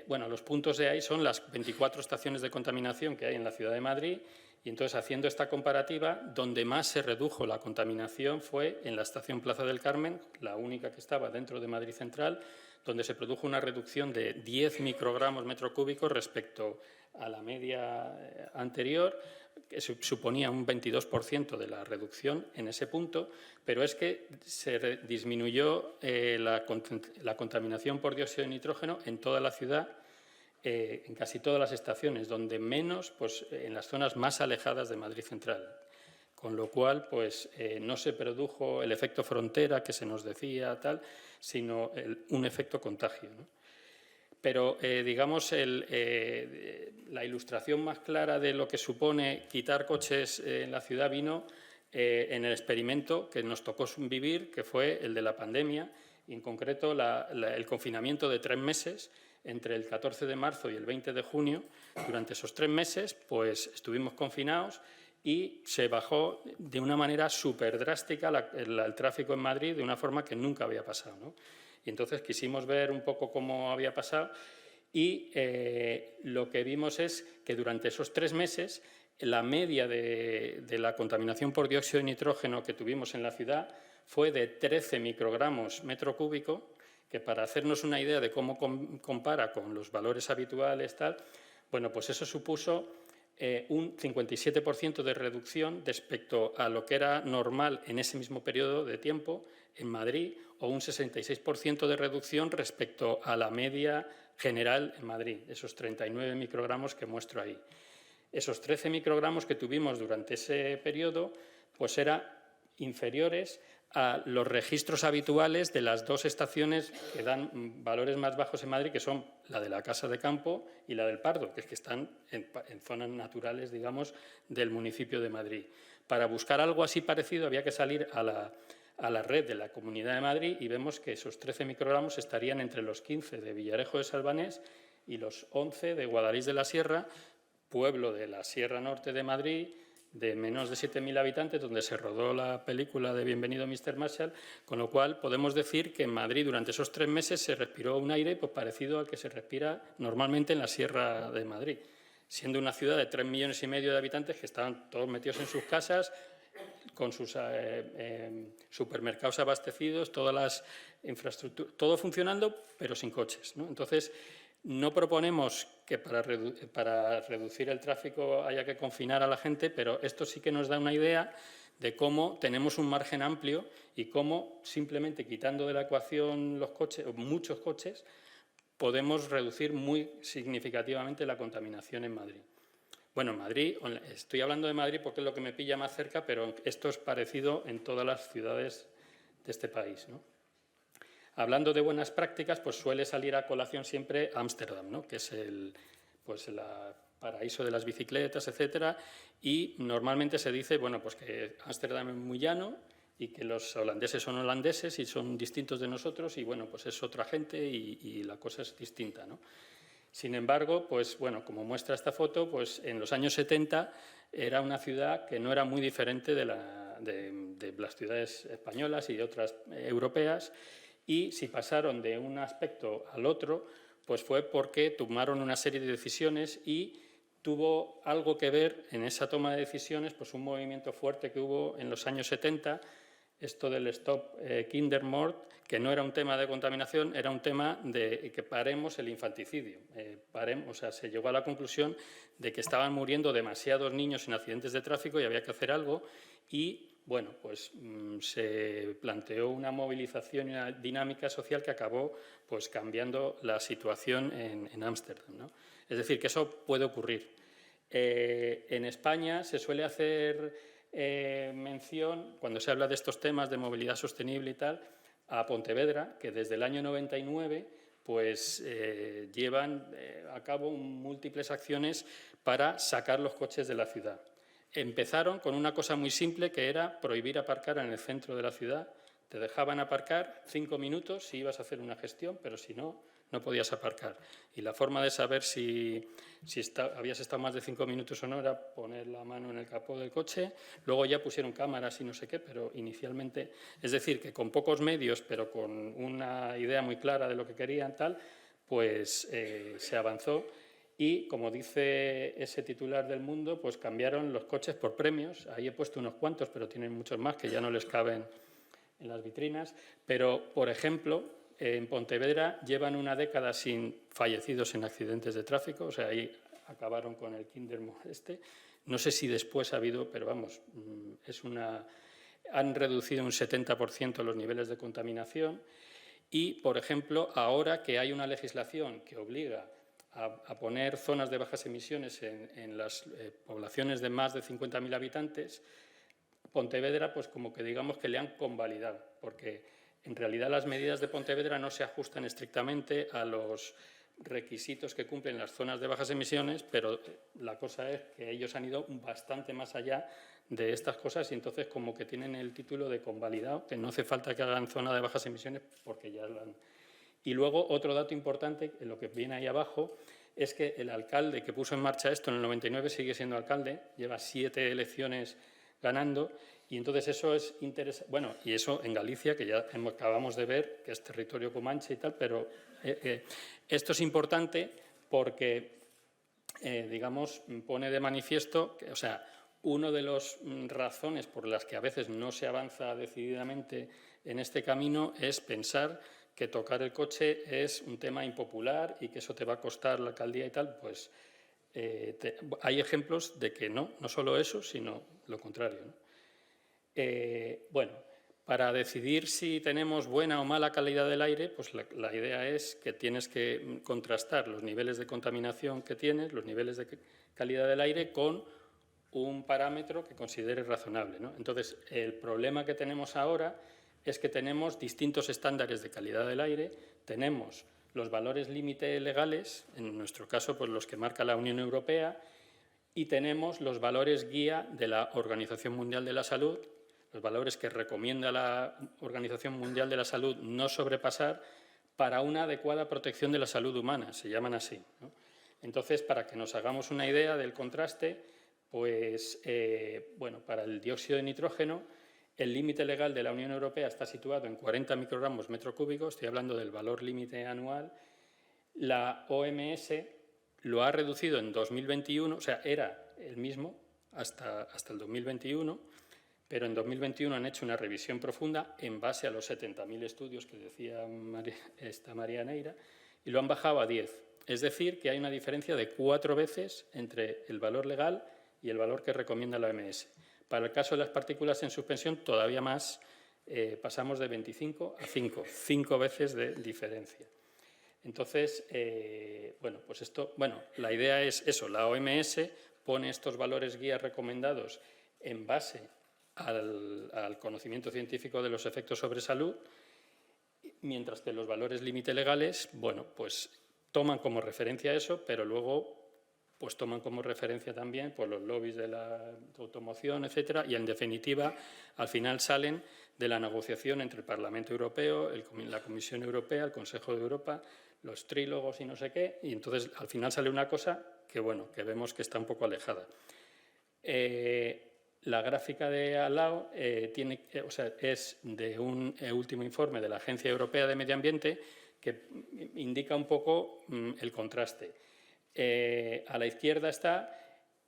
bueno, los puntos de ahí son las 24 estaciones de contaminación que hay en la ciudad de Madrid y entonces haciendo esta comparativa, donde más se redujo la contaminación fue en la estación Plaza del Carmen, la única que estaba dentro de Madrid Central, donde se produjo una reducción de 10 microgramos metro cúbico respecto a la media anterior, que suponía un 22% de la reducción en ese punto, pero es que se disminuyó la contaminación por dióxido de nitrógeno en toda la ciudad, en casi todas las estaciones, donde menos, pues en las zonas más alejadas de Madrid Central. Con lo cual, pues no se produjo el efecto frontera que se nos decía, tal, sino un efecto contagio, ¿no? Pero, digamos, la ilustración más clara de lo que supone quitar coches en la ciudad vino en el experimento que nos tocó vivir, que fue el de la pandemia, y en concreto el confinamiento de 3 meses, entre el 14 de marzo y el 20 de junio. Durante esos 3 meses, pues estuvimos confinados y se bajó de una manera súper drástica el tráfico en Madrid de una forma que nunca había pasado, ¿no? Y entonces quisimos ver un poco cómo había pasado y lo que vimos es que durante esos 3 meses la media de la contaminación por dióxido de nitrógeno que tuvimos en la ciudad fue de 13 microgramos metro cúbico, que para hacernos una idea de cómo compara con los valores habituales, tal, bueno, pues eso supuso un 57% de reducción respecto a lo que era normal en ese mismo periodo de tiempo en Madrid, o un 66% de reducción respecto a la media general en Madrid, esos 39 microgramos que muestro ahí. Esos 13 microgramos que tuvimos durante ese periodo pues eran inferiores a los registros habituales de las dos estaciones que dan valores más bajos en Madrid, que son la de la Casa de Campo y la del Pardo, que es que están en zonas naturales, digamos, del municipio de Madrid. Para buscar algo así parecido había que salir a la red de la Comunidad de Madrid y vemos que esos 13 microgramos estarían entre los 15 de Villarejo de Salvanés y los 11 de Guadalís de la Sierra, pueblo de la Sierra Norte de Madrid, de menos de 7.000 habitantes, donde se rodó la película de Bienvenido Mr. Marshall, con lo cual podemos decir que en Madrid durante esos 3 meses se respiró un aire pues, parecido al que se respira normalmente en la Sierra de Madrid, siendo una ciudad de 3,5 millones de habitantes que estaban todos metidos en sus casas, con sus supermercados abastecidos, todas las infraestructuras, todo funcionando, pero sin coches, ¿no? Entonces, no proponemos que para reducir el tráfico haya que confinar a la gente, pero esto sí que nos da una idea de cómo tenemos un margen amplio y cómo, simplemente quitando de la ecuación los coches, o muchos coches, podemos reducir muy significativamente la contaminación en Madrid. Bueno, en Madrid, estoy hablando de Madrid porque es lo que me pilla más cerca, pero esto es parecido en todas las ciudades de este país, ¿no? Hablando de buenas prácticas, pues suele salir a colación siempre Ámsterdam, ¿no? Que es el paraíso de las bicicletas, etcétera, y normalmente se dice, bueno, pues que Ámsterdam es muy llano y que los holandeses son holandeses y son distintos de nosotros y, bueno, pues es otra gente y la cosa es distinta, ¿no? Sin embargo, pues bueno, como muestra esta foto, pues en los años 70 era una ciudad que no era muy diferente de las ciudades españolas y de otras europeas, y si pasaron de un aspecto al otro, pues fue porque tomaron una serie de decisiones y tuvo algo que ver en esa toma de decisiones pues un movimiento fuerte que hubo en los años 70, esto del Stop Kindermord, que no era un tema de contaminación, era un tema de que paremos el infanticidio. O sea, se llegó a la conclusión de que estaban muriendo demasiados niños en accidentes de tráfico y había que hacer algo y, bueno, pues se planteó una movilización y una dinámica social que acabó pues cambiando la situación en Ámsterdam, ¿no? Es decir, que eso puede ocurrir. En España se suele hacer mención, cuando se habla de estos temas de movilidad sostenible y tal, a Pontevedra, que desde el año 99 pues, llevan a cabo múltiples acciones para sacar los coches de la ciudad. Empezaron con una cosa muy simple que era prohibir aparcar en el centro de la ciudad. Te dejaban aparcar 5 minutos si ibas a hacer una gestión, pero si no, no podías aparcar. Y la forma de saber si habías estado más de 5 minutos o no era poner la mano en el capó del coche. Luego ya pusieron cámaras y no sé qué, pero inicialmente... Es decir, que con pocos medios, pero con una idea muy clara de lo que querían, tal, pues se avanzó. Y, como dice ese titular del Mundo, pues cambiaron los coches por premios. Ahí he puesto unos cuantos, pero tienen muchos más que ya no les caben en las vitrinas. Pero, por ejemplo, en Pontevedra llevan una década sin fallecidos en accidentes de tráfico. O sea, ahí acabaron con el Kindermord este. No sé si después ha habido, pero vamos, han reducido un 70% los niveles de contaminación. Y, por ejemplo, ahora que hay una legislación que obliga a poner zonas de bajas emisiones en las poblaciones de más de 50.000 habitantes, Pontevedra, pues como que digamos que le han convalidado, porque en realidad las medidas de Pontevedra no se ajustan estrictamente a los requisitos que cumplen las zonas de bajas emisiones, pero la cosa es que ellos han ido bastante más allá de estas cosas y entonces como que tienen el título de convalidado, que no hace falta que hagan zona de bajas emisiones porque ya lo han... Y luego, otro dato importante, en lo que viene ahí abajo, es que el alcalde que puso en marcha esto en el 99 sigue siendo alcalde, lleva 7 elecciones ganando, y entonces eso es interesante. Bueno, y eso en Galicia, que ya acabamos de ver, que es territorio comanche y tal, pero esto es importante porque, digamos, pone de manifiesto que, o sea, una de las razones por las que a veces no se avanza decididamente en este camino es pensar que tocar el coche es un tema impopular y que eso te va a costar la alcaldía y tal, pues hay ejemplos de que no solo eso, sino lo contrario, ¿no? Bueno, para decidir si tenemos buena o mala calidad del aire, pues la idea es que tienes que contrastar los niveles de contaminación que tienes, los niveles de calidad del aire, con un parámetro que consideres razonable, ¿no? Entonces, el problema que tenemos ahora es que tenemos distintos estándares de calidad del aire, tenemos los valores límite legales, en nuestro caso pues los que marca la Unión Europea, y tenemos los valores guía de la Organización Mundial de la Salud, los valores que recomienda la Organización Mundial de la Salud no sobrepasar para una adecuada protección de la salud humana, se llaman así, ¿no? Entonces, para que nos hagamos una idea del contraste, pues, bueno, para el dióxido de nitrógeno, el límite legal de la Unión Europea está situado en 40 microgramos metro cúbico, estoy hablando del valor límite anual. La OMS lo ha reducido en 2021, o sea, era el mismo hasta el 2021, pero en 2021 han hecho una revisión profunda en base a los 70.000 estudios que decía María Neira, y lo han bajado a 10. Es decir, que hay una diferencia de 4 veces entre el valor legal y el valor que recomienda la OMS. Para el caso de las partículas en suspensión, todavía más, pasamos de 25 a 5 veces de diferencia. Entonces, bueno, pues esto, bueno, la idea es eso, la OMS pone estos valores guía recomendados en base al conocimiento científico de los efectos sobre salud, mientras que los valores límite legales, bueno, pues toman como referencia eso, pero luego pues toman como referencia también pues, los lobbies de la automoción, etcétera, y en definitiva al final salen de la negociación entre el Parlamento Europeo, la Comisión Europea, el Consejo de Europa, los trílogos y no sé qué, y entonces al final sale una cosa que, bueno, que vemos que está un poco alejada. La gráfica de al lado es de un último informe de la Agencia Europea de Medio Ambiente que indica un poco el contraste. A la izquierda está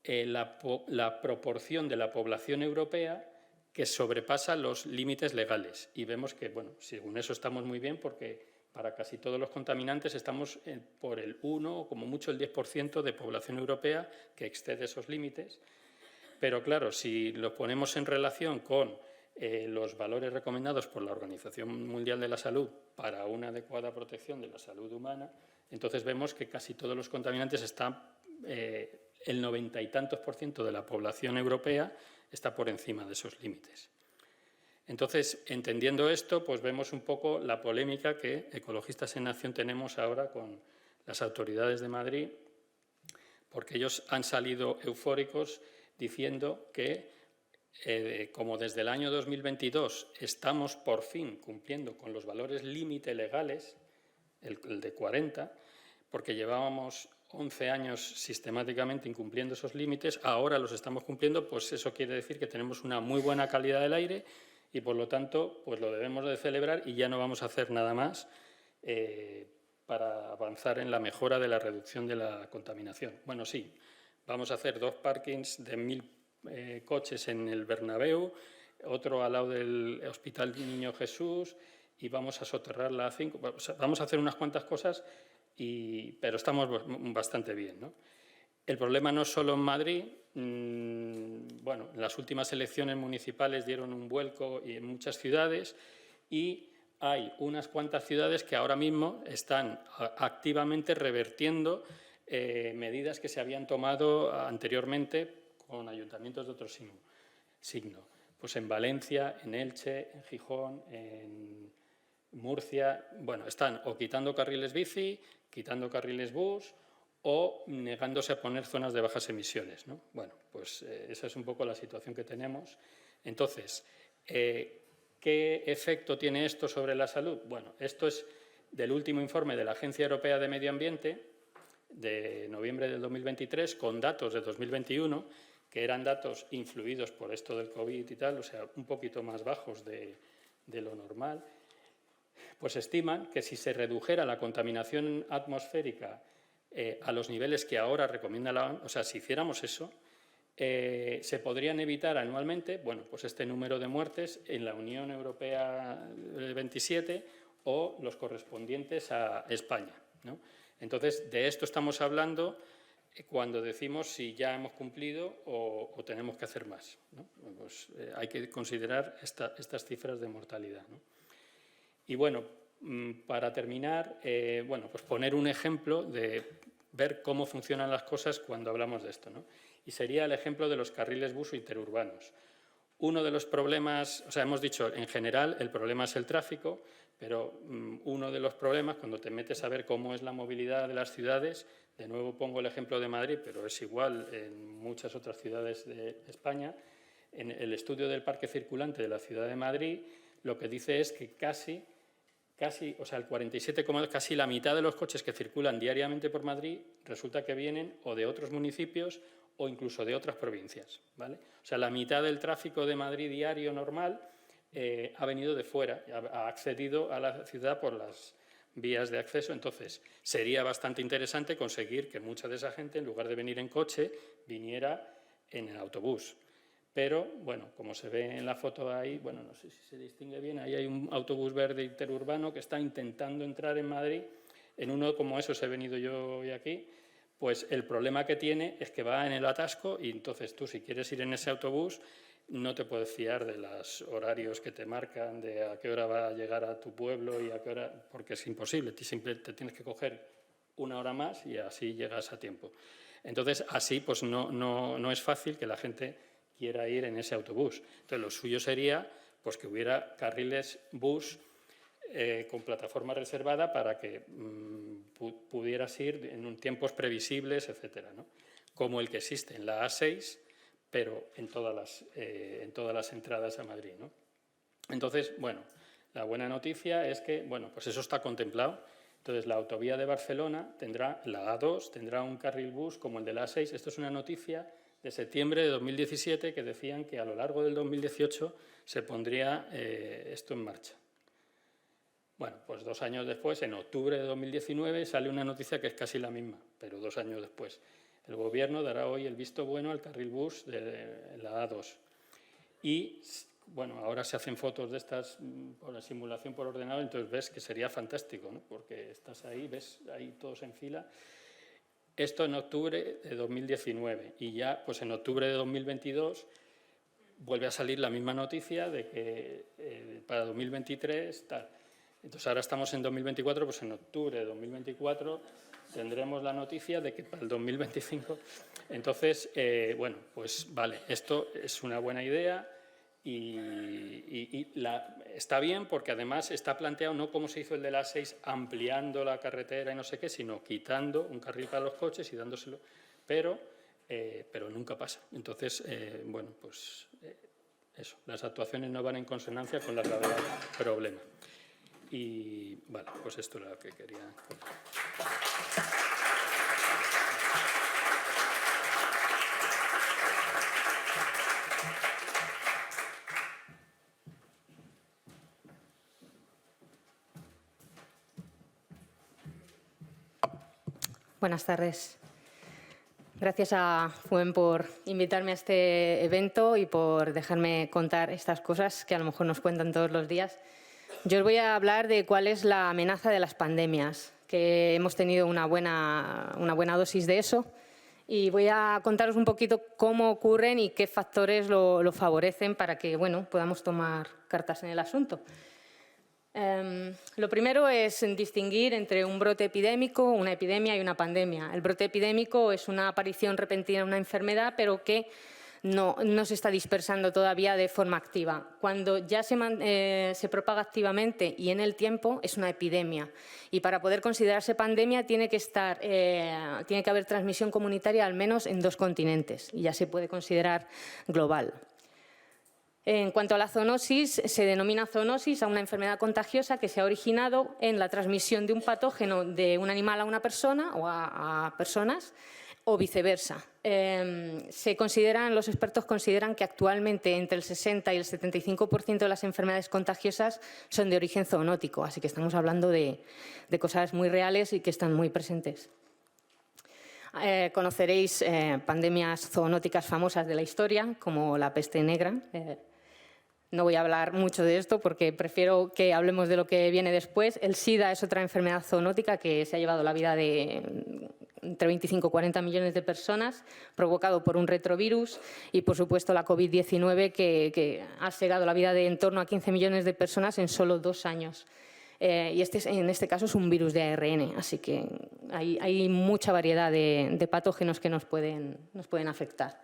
la proporción de la población europea que sobrepasa los límites legales. Y vemos que, bueno, según eso estamos muy bien porque para casi todos los contaminantes estamos por el 1 o como mucho el 10% de población europea que excede esos límites. Pero claro, si lo ponemos en relación con los valores recomendados por la Organización Mundial de la Salud para una adecuada protección de la salud humana, entonces vemos que casi todos los contaminantes están, el 90 y tantos % de la población europea está por encima de esos límites. Entonces, entendiendo esto, pues vemos un poco la polémica que Ecologistas en Acción tenemos ahora con las autoridades de Madrid, porque ellos han salido eufóricos diciendo que, como desde el año 2022 estamos por fin cumpliendo con los valores límite legales, el de 40, porque llevábamos 11 años sistemáticamente incumpliendo esos límites, ahora los estamos cumpliendo, pues eso quiere decir que tenemos una muy buena calidad del aire y, por lo tanto, pues lo debemos de celebrar y ya no vamos a hacer nada más para avanzar en la mejora de la reducción de la contaminación. Bueno, sí, vamos a hacer 2 parkings de 1.000 coches en el Bernabéu, otro al lado del Hospital Niño Jesús y vamos a soterrar la A5. O sea, vamos a hacer unas cuantas cosas, pero estamos bastante bien, ¿no? El problema no es solo en Madrid. Bueno, en las últimas elecciones municipales dieron un vuelco en muchas ciudades y hay unas cuantas ciudades que ahora mismo están activamente revertiendo medidas que se habían tomado anteriormente con ayuntamientos de otro signo. Pues en Valencia, en Elche, en Gijón, en Murcia, bueno, están o quitando carriles bici, quitando carriles bus o negándose a poner zonas de bajas emisiones, ¿no? Bueno, pues esa es un poco la situación que tenemos. Entonces, ¿qué efecto tiene esto sobre la salud? Bueno, esto es del último informe de la Agencia Europea de Medio Ambiente de noviembre del 2023, con datos de 2021, que eran datos influidos por esto del COVID y tal, o sea, un poquito más bajos de lo normal. Pues estiman que si se redujera la contaminación atmosférica a los niveles que ahora recomienda la OMS, o sea, si hiciéramos eso, se podrían evitar anualmente, bueno, pues este número de muertes en la Unión Europea 27 o los correspondientes a España, ¿no? Entonces, de esto estamos hablando cuando decimos si ya hemos cumplido o tenemos que hacer más, ¿no? Pues, hay que considerar estas cifras de mortalidad, ¿no? Y bueno, para terminar, bueno, pues poner un ejemplo de ver cómo funcionan las cosas cuando hablamos de esto, ¿no? Y sería el ejemplo de los carriles bus interurbanos. Uno de los problemas, o sea, hemos dicho en general el problema es el tráfico, pero uno de los problemas, cuando te metes a ver cómo es la movilidad de las ciudades, de nuevo pongo el ejemplo de Madrid, pero es igual en muchas otras ciudades de España, en el estudio del parque circulante de la ciudad de Madrid, lo que dice es que casi, o sea, el 47, casi la mitad de los coches que circulan diariamente por Madrid resulta que vienen o de otros municipios o incluso de otras provincias, ¿vale? O sea, la mitad del tráfico de Madrid diario normal ha venido de fuera, ha accedido a la ciudad por las vías de acceso. Entonces, sería bastante interesante conseguir que mucha de esa gente, en lugar de venir en coche, viniera en el autobús. Pero, bueno, como se ve en la foto ahí, bueno, no sé si se distingue bien, ahí hay un autobús verde interurbano que está intentando entrar en Madrid. En uno como esos he venido yo hoy aquí. Pues el problema que tiene es que va en el atasco y entonces tú, si quieres ir en ese autobús, no te puedes fiar de los horarios que te marcan, de a qué hora va a llegar a tu pueblo y a qué hora, porque es imposible, te tienes que coger una hora más y así llegas a tiempo. Entonces, así pues no es fácil que la gente quiera ir en ese autobús. Entonces, lo suyo sería pues, que hubiera carriles bus con plataforma reservada para que pudieras ir en tiempos previsibles, etcétera, ¿no? Como el que existe en la A6, pero en todas las entradas a Madrid, ¿no? Entonces, bueno, la buena noticia es que, bueno, pues eso está contemplado. Entonces, la autovía de Barcelona tendrá, la A2, tendrá un carril bus como el de la A6. Esto es una noticia de septiembre de 2017 que decían que a lo largo del 2018 se pondría esto en marcha. Bueno, pues 2 años después, en octubre de 2019, sale una noticia que es casi la misma, pero 2 años después. El Gobierno dará hoy el visto bueno al carril bus de la A2. Y, bueno, ahora se hacen fotos de estas por la simulación por ordenador, entonces ves que sería fantástico, ¿no? Porque estás ahí, ves ahí todos en fila. Esto en octubre de 2019 y ya, pues en octubre de 2022 vuelve a salir la misma noticia de que para 2023 tal. Entonces ahora estamos en 2024, pues en octubre de 2024 tendremos la noticia de que para el 2025. Entonces, bueno, pues vale, esto es una buena idea y está bien porque además está planteado no como se hizo el de la A6 ampliando la carretera y no sé qué, sino quitando un carril para los coches y dándoselo, pero nunca pasa. Entonces, bueno, pues eso, las actuaciones no van en consonancia con la gravedad del problema. Y vale, pues esto es lo que quería contar. Buenas tardes. Gracias a FUEM por invitarme a este evento y por dejarme contar estas cosas que a lo mejor nos cuentan todos los días. Yo os voy a hablar de cuál es la amenaza de las pandemias, que hemos tenido una buena dosis de eso, y voy a contaros un poquito cómo ocurren y qué factores lo favorecen para que, bueno, podamos tomar cartas en el asunto. Lo primero es distinguir entre un brote epidémico, una epidemia y una pandemia. El brote epidémico es una aparición repentina de una enfermedad, pero que no se está dispersando todavía de forma activa. Cuando ya se propaga activamente y en el tiempo, es una epidemia. Y para poder considerarse pandemia tiene que haber transmisión comunitaria al menos en 2 continentes y ya se puede considerar global. En cuanto a la zoonosis, se denomina zoonosis a una enfermedad contagiosa que se ha originado en la transmisión de un patógeno de un animal a una persona o a personas, o viceversa. Los expertos consideran que actualmente entre el 60 y el 75% de las enfermedades contagiosas son de origen zoonótico, así que estamos hablando de cosas muy reales y que están muy presentes. Conoceréis pandemias zoonóticas famosas de la historia, como la peste negra, No voy a hablar mucho de esto porque prefiero que hablemos de lo que viene después. El SIDA es otra enfermedad zoonótica que se ha llevado la vida de entre 25 y 40 millones de personas, provocado por un retrovirus, y, por supuesto, la COVID-19, que ha segado la vida de en torno a 15 millones de personas en solo 2 años. Y en este caso es un virus de ARN, así que hay mucha variedad de patógenos que nos pueden afectar.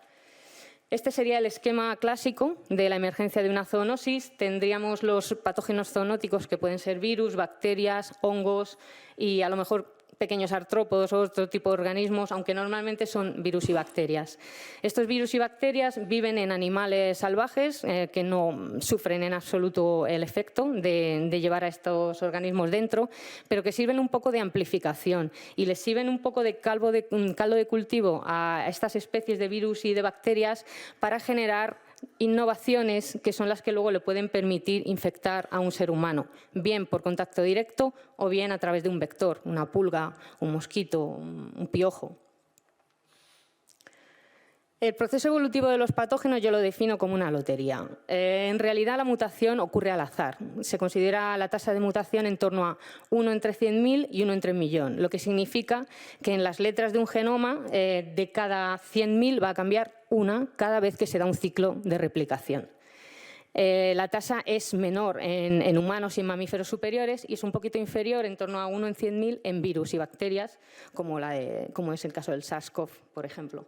Este sería el esquema clásico de la emergencia de una zoonosis. Tendríamos los patógenos zoonóticos, que pueden ser virus, bacterias, hongos y a lo mejor pequeños artrópodos o otro tipo de organismos, aunque normalmente son virus y bacterias. Estos virus y bacterias viven en animales salvajes que no sufren en absoluto el efecto de llevar a estos organismos dentro, pero que sirven un poco de amplificación y les sirven un poco de caldo de cultivo a estas especies de virus y de bacterias para generar innovaciones que son las que luego le pueden permitir infectar a un ser humano, bien por contacto directo o bien a través de un vector, una pulga, un mosquito, un piojo. El proceso evolutivo de los patógenos yo lo defino como una lotería. En realidad la mutación ocurre al azar. Se considera la tasa de mutación en torno a 1 entre 100.000 y 1 entre 1.000.000, lo que significa que en las letras de un genoma de cada 100.000 va a cambiar una cada vez que se da un ciclo de replicación. La tasa es menor en humanos y en mamíferos superiores y es un poquito inferior, en torno a 1 en 100.000, en virus y bacterias, como es el caso del SARS-CoV, por ejemplo.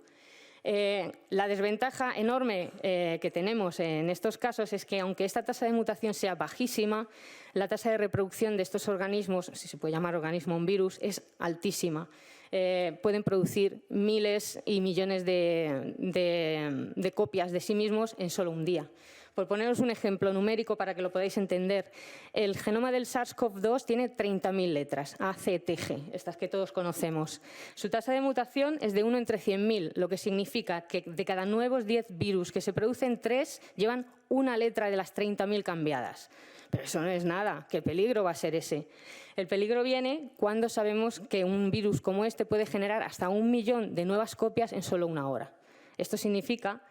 La desventaja enorme que tenemos en estos casos es que, aunque esta tasa de mutación sea bajísima, la tasa de reproducción de estos organismos, si se puede llamar organismo un virus, es altísima. Pueden producir miles y millones de copias de sí mismos en solo un día. Por poneros un ejemplo numérico para que lo podáis entender, el genoma del SARS-CoV-2 tiene 30.000 letras, A, C, T, G, estas que todos conocemos. Su tasa de mutación es de 1 entre 100.000, lo que significa que de cada nuevos 10 virus que se producen, 3 llevan una letra de las 30.000 cambiadas. Pero eso no es nada. ¿Qué peligro va a ser ese? El peligro viene cuando sabemos que un virus como este puede generar hasta 1 millón de nuevas copias en solo una hora. Esto significa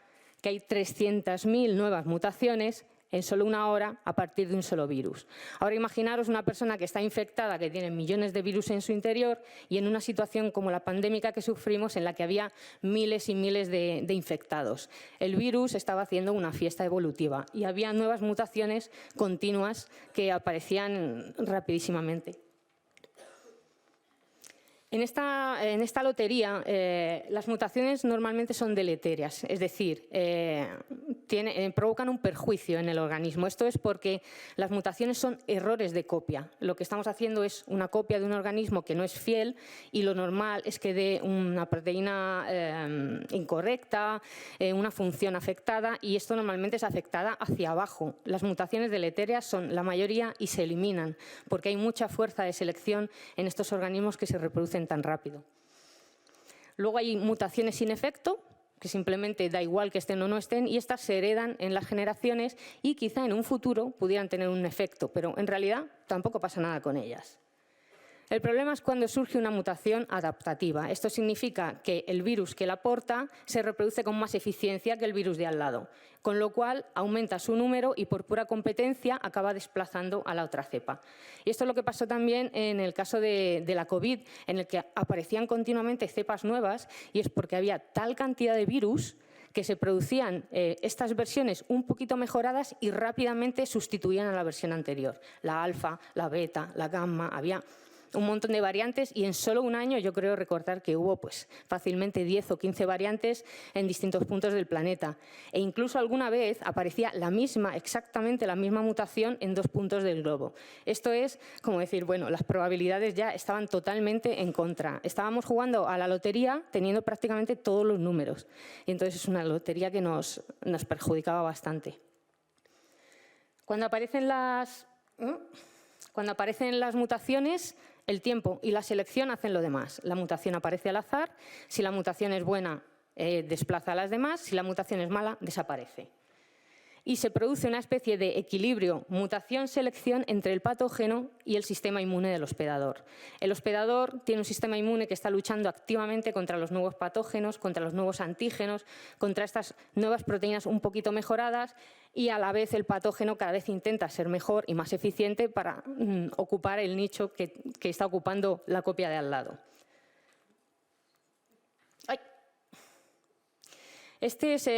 que hay 300.000 nuevas mutaciones en solo una hora a partir de un solo virus. Ahora imaginaros una persona que está infectada, que tiene millones de virus en su interior y en una situación como la pandémica que sufrimos, en la que había miles y miles de infectados. El virus estaba haciendo una fiesta evolutiva y había nuevas mutaciones continuas que aparecían rapidísimamente. En esta lotería, las mutaciones normalmente son deleterias, es decir, provocan un perjuicio en el organismo. Esto es porque las mutaciones son errores de copia. Lo que estamos haciendo es una copia de un organismo que no es fiel y lo normal es que dé una proteína incorrecta, una función afectada, y esto normalmente es afectada hacia abajo. Las mutaciones deleterias son la mayoría y se eliminan porque hay mucha fuerza de selección en estos organismos que se reproducen tan rápido. Luego hay mutaciones sin efecto, que simplemente da igual que estén o no estén, y estas se heredan en las generaciones y quizá en un futuro pudieran tener un efecto, pero en realidad tampoco pasa nada con ellas. El problema es cuando surge una mutación adaptativa. Esto significa que el virus que la porta se reproduce con más eficiencia que el virus de al lado, con lo cual aumenta su número y por pura competencia acaba desplazando a la otra cepa. Y esto es lo que pasó también en el caso de la COVID, en el que aparecían continuamente cepas nuevas, y es porque había tal cantidad de virus que se producían estas versiones un poquito mejoradas y rápidamente sustituían a la versión anterior. La alfa, la beta, la gamma, había un montón de variantes, y en solo un año yo creo recordar que hubo fácilmente 10 o 15 variantes en distintos puntos del planeta. E incluso alguna vez aparecía exactamente la misma mutación en 2 puntos del globo. Esto es como decir, bueno, las probabilidades ya estaban totalmente en contra. Estábamos jugando a la lotería teniendo prácticamente todos los números. Y entonces es una lotería que nos perjudicaba bastante. Cuando aparecen las mutaciones, el tiempo y la selección hacen lo demás. La mutación aparece al azar. Si la mutación es buena, desplaza a las demás. Si la mutación es mala, desaparece. y se produce una especie de equilibrio, mutación-selección entre el patógeno y el sistema inmune del hospedador. El hospedador tiene un sistema inmune que está luchando activamente contra los nuevos patógenos, contra los nuevos antígenos, contra estas nuevas proteínas un poquito mejoradas, y a la vez el patógeno cada vez intenta ser mejor y más eficiente para ocupar el nicho que está ocupando la copia de al lado. Este es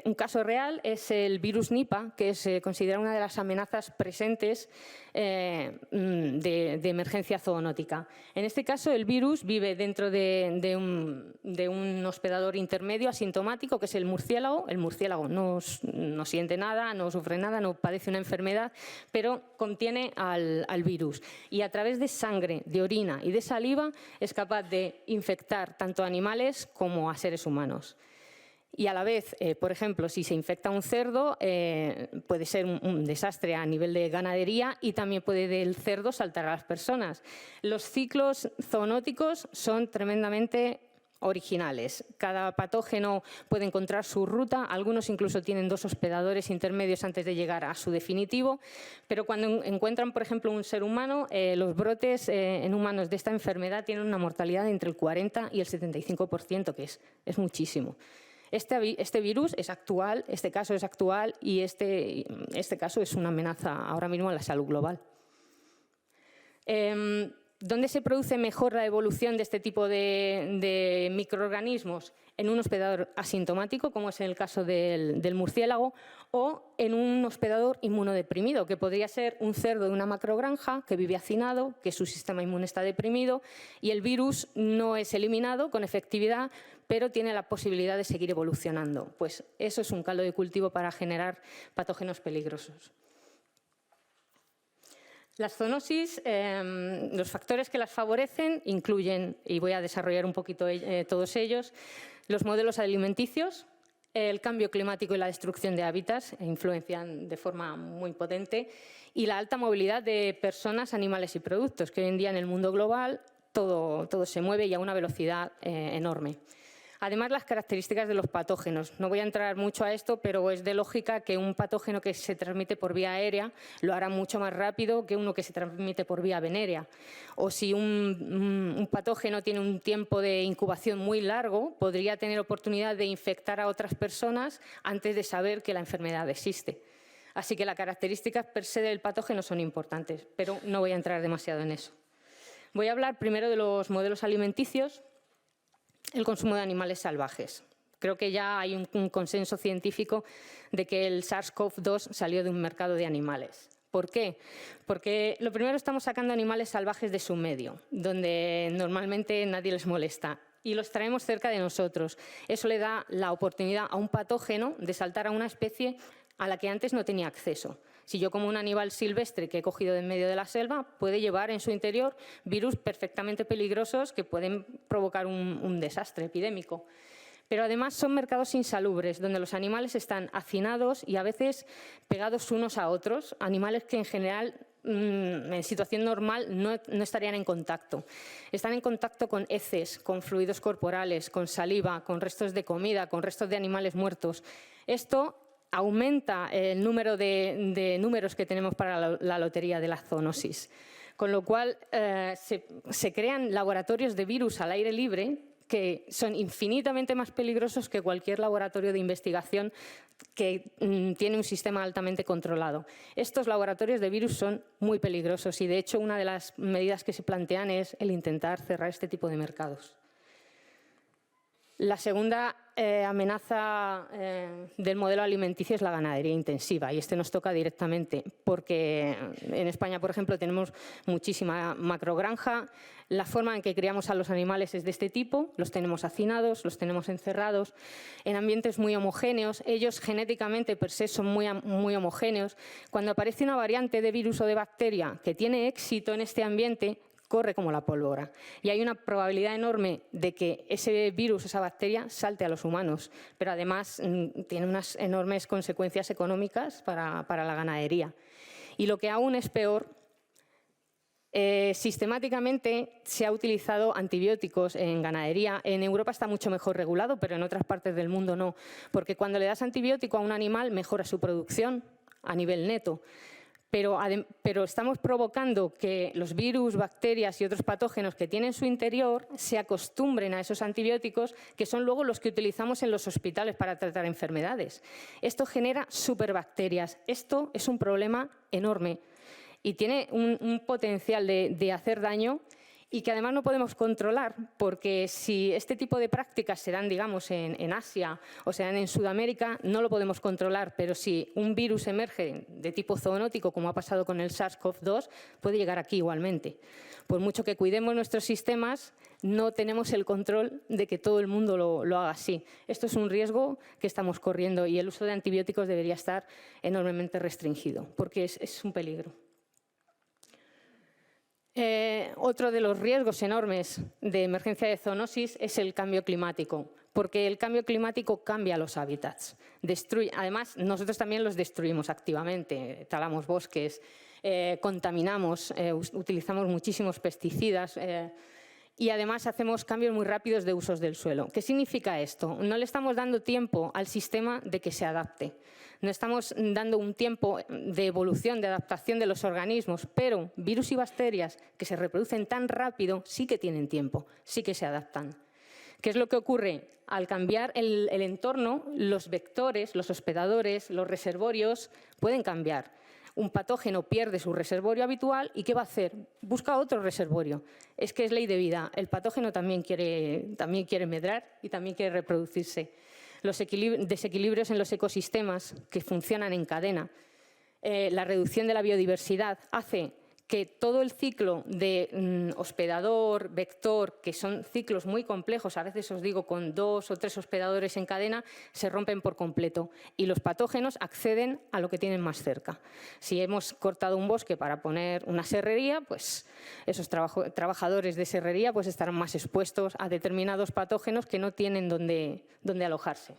un caso real, es el virus Nipah, que se considera una de las amenazas presentes de emergencia zoonótica. En este caso, el virus vive dentro de un hospedador intermedio asintomático, que es el murciélago. El murciélago no siente nada, no sufre nada, no padece una enfermedad, pero contiene al virus. Y a través de sangre, de orina y de saliva es capaz de infectar tanto a animales como a seres humanos. Y a la vez, por ejemplo, si se infecta un cerdo, puede ser un desastre a nivel de ganadería y también puede del cerdo saltar a las personas. Los ciclos zoonóticos son tremendamente originales. Cada patógeno puede encontrar su ruta, algunos incluso tienen 2 hospedadores intermedios antes de llegar a su definitivo, pero cuando encuentran, por ejemplo, un ser humano, los brotes en humanos de esta enfermedad tienen una mortalidad de entre el 40 y el 75%, que es muchísimo. Este virus es actual, este caso es actual y este caso es una amenaza ahora mismo a la salud global. ¿Dónde se produce mejor la evolución de este tipo de microorganismos? En un hospedador asintomático, como es el caso del murciélago, o en un hospedador inmunodeprimido, que podría ser un cerdo de una macrogranja que vive hacinado, que su sistema inmune está deprimido y el virus no es eliminado con efectividad, pero tiene la posibilidad de seguir evolucionando. Pues eso es un caldo de cultivo para generar patógenos peligrosos. Las zoonosis, los factores que las favorecen incluyen, y voy a desarrollar un poquito todos ellos, los modelos alimenticios, el cambio climático y la destrucción de hábitats influencian de forma muy potente, y la alta movilidad de personas, animales y productos, que hoy en día en el mundo global todo se mueve y a una velocidad enorme. Además, las características de los patógenos. No voy a entrar mucho a esto, pero es de lógica que un patógeno que se transmite por vía aérea lo hará mucho más rápido que uno que se transmite por vía venérea. O si un patógeno tiene un tiempo de incubación muy largo, podría tener oportunidad de infectar a otras personas antes de saber que la enfermedad existe. Así que las características per se del patógeno son importantes, pero no voy a entrar demasiado en eso. Voy a hablar primero de los modelos alimenticios. El consumo de animales salvajes. Creo que ya hay un consenso científico de que el SARS-CoV-2 salió de un mercado de animales. ¿Por qué? Porque lo primero, estamos sacando animales salvajes de su medio, donde normalmente nadie les molesta, y los traemos cerca de nosotros. Eso le da la oportunidad a un patógeno de saltar a una especie a la que antes no tenía acceso. Si yo como un animal silvestre que he cogido de en medio de la selva, puede llevar en su interior virus perfectamente peligrosos que pueden provocar un desastre epidémico. Pero además son mercados insalubres, donde los animales están hacinados y a veces pegados unos a otros, animales que en general en situación normal no estarían en contacto. Están en contacto con heces, con fluidos corporales, con saliva, con restos de comida, con restos de animales muertos. Esto aumenta el número de números que tenemos para la lotería de la zoonosis. Con lo cual se crean laboratorios de virus al aire libre que son infinitamente más peligrosos que cualquier laboratorio de investigación que tiene un sistema altamente controlado. Estos laboratorios de virus son muy peligrosos y, de hecho, una de las medidas que se plantean es el intentar cerrar este tipo de mercados. La segunda amenaza del modelo alimenticio es la ganadería intensiva, y este nos toca directamente porque en España, por ejemplo, tenemos muchísima macrogranja. La forma en que criamos a los animales es de este tipo: los tenemos hacinados, los tenemos encerrados en ambientes muy homogéneos. Ellos genéticamente per se son muy homogéneos. Cuando aparece una variante de virus o de bacteria que tiene éxito en este ambiente, corre como la pólvora. Y hay una probabilidad enorme de que ese virus, esa bacteria, salte a los humanos. Pero además tiene unas enormes consecuencias económicas para la ganadería. Y lo que aún es peor Sistemáticamente se ha utilizado antibióticos en ganadería. En Europa está mucho mejor regulado, pero en otras partes del mundo no, porque cuando le das antibiótico a un animal mejora su producción a nivel neto. Pero estamos provocando que los virus, bacterias y otros patógenos que tienen en su interior se acostumbren a esos antibióticos, que son luego los que utilizamos en los hospitales para tratar enfermedades. Esto genera superbacterias. Esto es un problema enorme y tiene un potencial de hacer daño y que además no podemos controlar, porque si este tipo de prácticas se dan, digamos, en Asia o se dan en Sudamérica, no lo podemos controlar, pero si un virus emerge de tipo zoonótico, como ha pasado con el SARS-CoV-2, puede llegar aquí igualmente. Por mucho que cuidemos nuestros sistemas, no tenemos el control de que todo el mundo lo haga así. Esto es un riesgo que estamos corriendo y el uso de antibióticos debería estar enormemente restringido, porque es un peligro. Otro de los riesgos enormes de emergencia de zoonosis es el cambio climático, porque el cambio climático cambia los hábitats. Además, nosotros también los destruimos activamente, talamos bosques, contaminamos, utilizamos muchísimos pesticidas y además hacemos cambios muy rápidos de usos del suelo. ¿Qué significa esto? No le estamos dando tiempo al sistema de que se adapte. No estamos dando un tiempo de evolución, de adaptación de los organismos, pero virus y bacterias que se reproducen tan rápido sí que tienen tiempo, sí que se adaptan. ¿Qué es lo que ocurre? Al cambiar el entorno, los vectores, los hospedadores, los reservorios pueden cambiar. Un patógeno pierde su reservorio habitual y ¿qué va a hacer? Busca otro reservorio. Es que es ley de vida. El patógeno también quiere medrar y también quiere reproducirse. Los desequilibrios en los ecosistemas que funcionan en cadena, la reducción de la biodiversidad hace que todo el ciclo de hospedador, vector, que son ciclos muy complejos, a veces os digo con 2 o 3 hospedadores en cadena, se rompen por completo y los patógenos acceden a lo que tienen más cerca. Si hemos cortado un bosque para poner una serrería, pues esos trabajadores de serrería pues estarán más expuestos a determinados patógenos que no tienen dónde alojarse.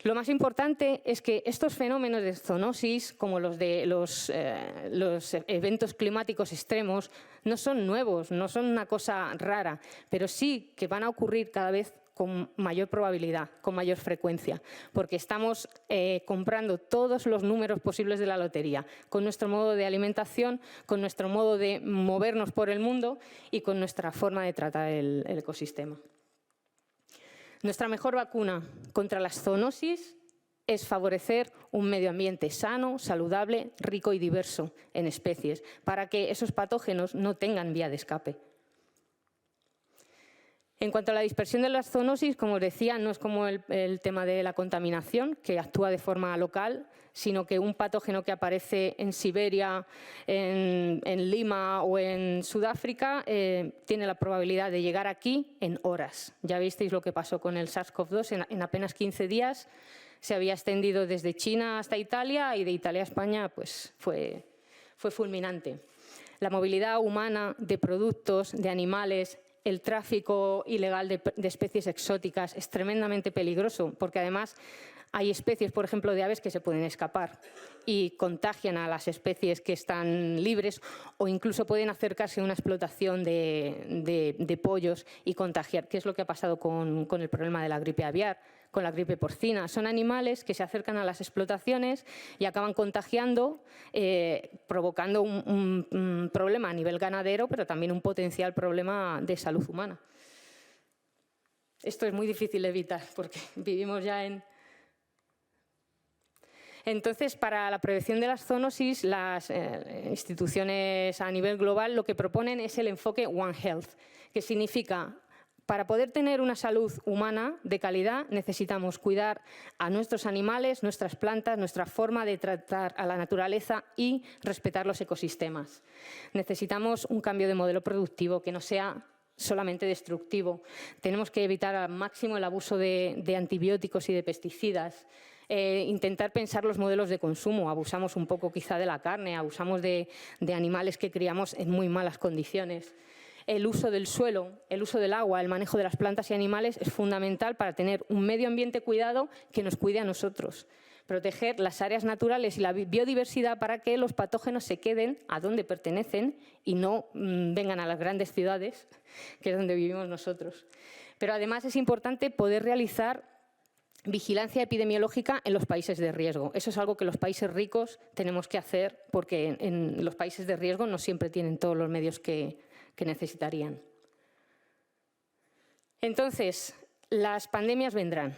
Lo más importante es que estos fenómenos de zoonosis, como los de los eventos climáticos extremos, no son nuevos, no son una cosa rara, pero sí que van a ocurrir cada vez con mayor probabilidad, con mayor frecuencia, porque estamos comprando todos los números posibles de la lotería, con nuestro modo de alimentación, con nuestro modo de movernos por el mundo y con nuestra forma de tratar el ecosistema. Nuestra mejor vacuna contra las zoonosis es favorecer un medio ambiente sano, saludable, rico y diverso en especies, para que esos patógenos no tengan vía de escape. En cuanto a la dispersión de las zoonosis, como os decía, no es como el tema de la contaminación, que actúa de forma local, sino que un patógeno que aparece en Siberia, en Lima o en Sudáfrica tiene la probabilidad de llegar aquí en horas. Ya visteis lo que pasó con el SARS-CoV-2, en apenas 15 días se había extendido desde China hasta Italia y de Italia a España pues, fue fulminante. La movilidad humana de productos, de animales, el tráfico ilegal de especies exóticas es tremendamente peligroso, porque además hay especies, por ejemplo, de aves que se pueden escapar y contagian a las especies que están libres o incluso pueden acercarse a una explotación de pollos y contagiar, que es lo que ha pasado con el problema de la gripe aviar, con la gripe porcina. Son animales que se acercan a las explotaciones y acaban contagiando, provocando un problema a nivel ganadero, pero también un potencial problema de salud humana. Esto es muy difícil de evitar porque vivimos ya en... Entonces, para la prevención de las zoonosis, las instituciones a nivel global lo que proponen es el enfoque One Health, que significa, para poder tener una salud humana de calidad, necesitamos cuidar a nuestros animales, nuestras plantas, nuestra forma de tratar a la naturaleza y respetar los ecosistemas. Necesitamos un cambio de modelo productivo que no sea solamente destructivo. Tenemos que evitar al máximo el abuso de antibióticos y de pesticidas. Intentar pensar los modelos de consumo. Abusamos un poco quizá de la carne, abusamos de animales que criamos en muy malas condiciones. El uso del suelo, el uso del agua, el manejo de las plantas y animales es fundamental para tener un medio ambiente cuidado que nos cuide a nosotros. proteger las áreas naturales y la biodiversidad para que los patógenos se queden a donde pertenecen y no vengan a las grandes ciudades, que es donde vivimos nosotros. Pero además es importante poder realizar vigilancia epidemiológica en los países de riesgo. Eso es algo que los países ricos tenemos que hacer porque en los países de riesgo no siempre tienen todos los medios que necesitarían. Entonces, las pandemias vendrán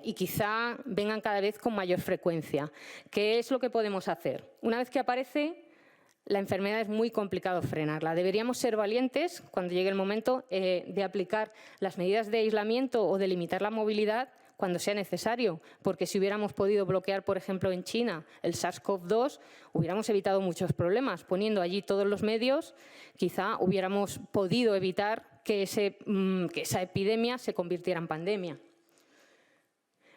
y quizá vengan cada vez con mayor frecuencia. ¿Qué es lo que podemos hacer? Una vez que aparece, la enfermedad es muy complicado frenarla. Deberíamos ser valientes cuando llegue el momento de aplicar las medidas de aislamiento o de limitar la movilidad cuando sea necesario, porque si hubiéramos podido bloquear, por ejemplo, en China el SARS-CoV-2, hubiéramos evitado muchos problemas. Poniendo allí todos los medios, quizá hubiéramos podido evitar que esa epidemia se convirtiera en pandemia.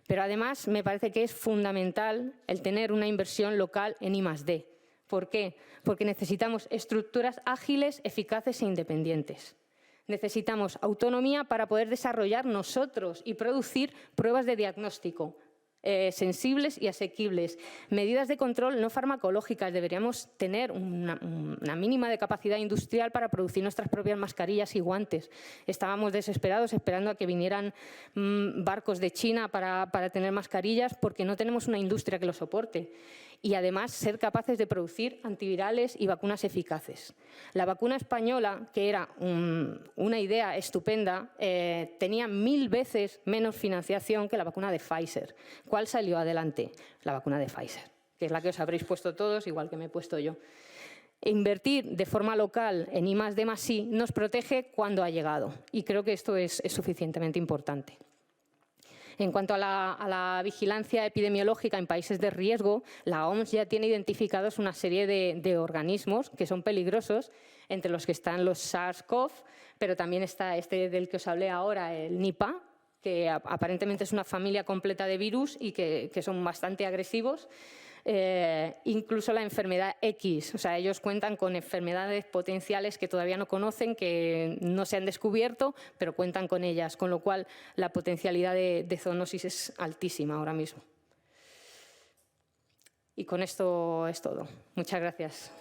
Pero además me parece que es fundamental el tener una inversión local en I+D. ¿Por qué? Porque necesitamos estructuras ágiles, eficaces e independientes. Necesitamos autonomía para poder desarrollar nosotros y producir pruebas de diagnóstico sensibles y asequibles. Medidas de control no farmacológicas. Deberíamos tener una mínima de capacidad industrial para producir nuestras propias mascarillas y guantes. Estábamos desesperados esperando a que vinieran barcos de China para tener mascarillas porque no tenemos una industria que lo soporte. Y además ser capaces de producir antivirales y vacunas eficaces. La vacuna española, que era una idea estupenda, tenía 1000 veces menos financiación que la vacuna de Pfizer. ¿Cuál salió adelante? La vacuna de Pfizer, que es la que os habréis puesto todos, igual que me he puesto yo. Invertir de forma local en I+D+I nos protege cuando ha llegado. Y creo que esto es suficientemente importante. En cuanto a la vigilancia epidemiológica en países de riesgo, la OMS ya tiene identificados una serie de organismos que son peligrosos, entre los que están los SARS-CoV, pero también está este del que os hablé ahora, el Nipah, que aparentemente es una familia completa de virus y que son bastante agresivos. Incluso la enfermedad X, o sea, ellos cuentan con enfermedades potenciales que todavía no conocen, que no se han descubierto, pero cuentan con ellas, con lo cual la potencialidad de zoonosis es altísima ahora mismo. Y con esto es todo. Muchas gracias.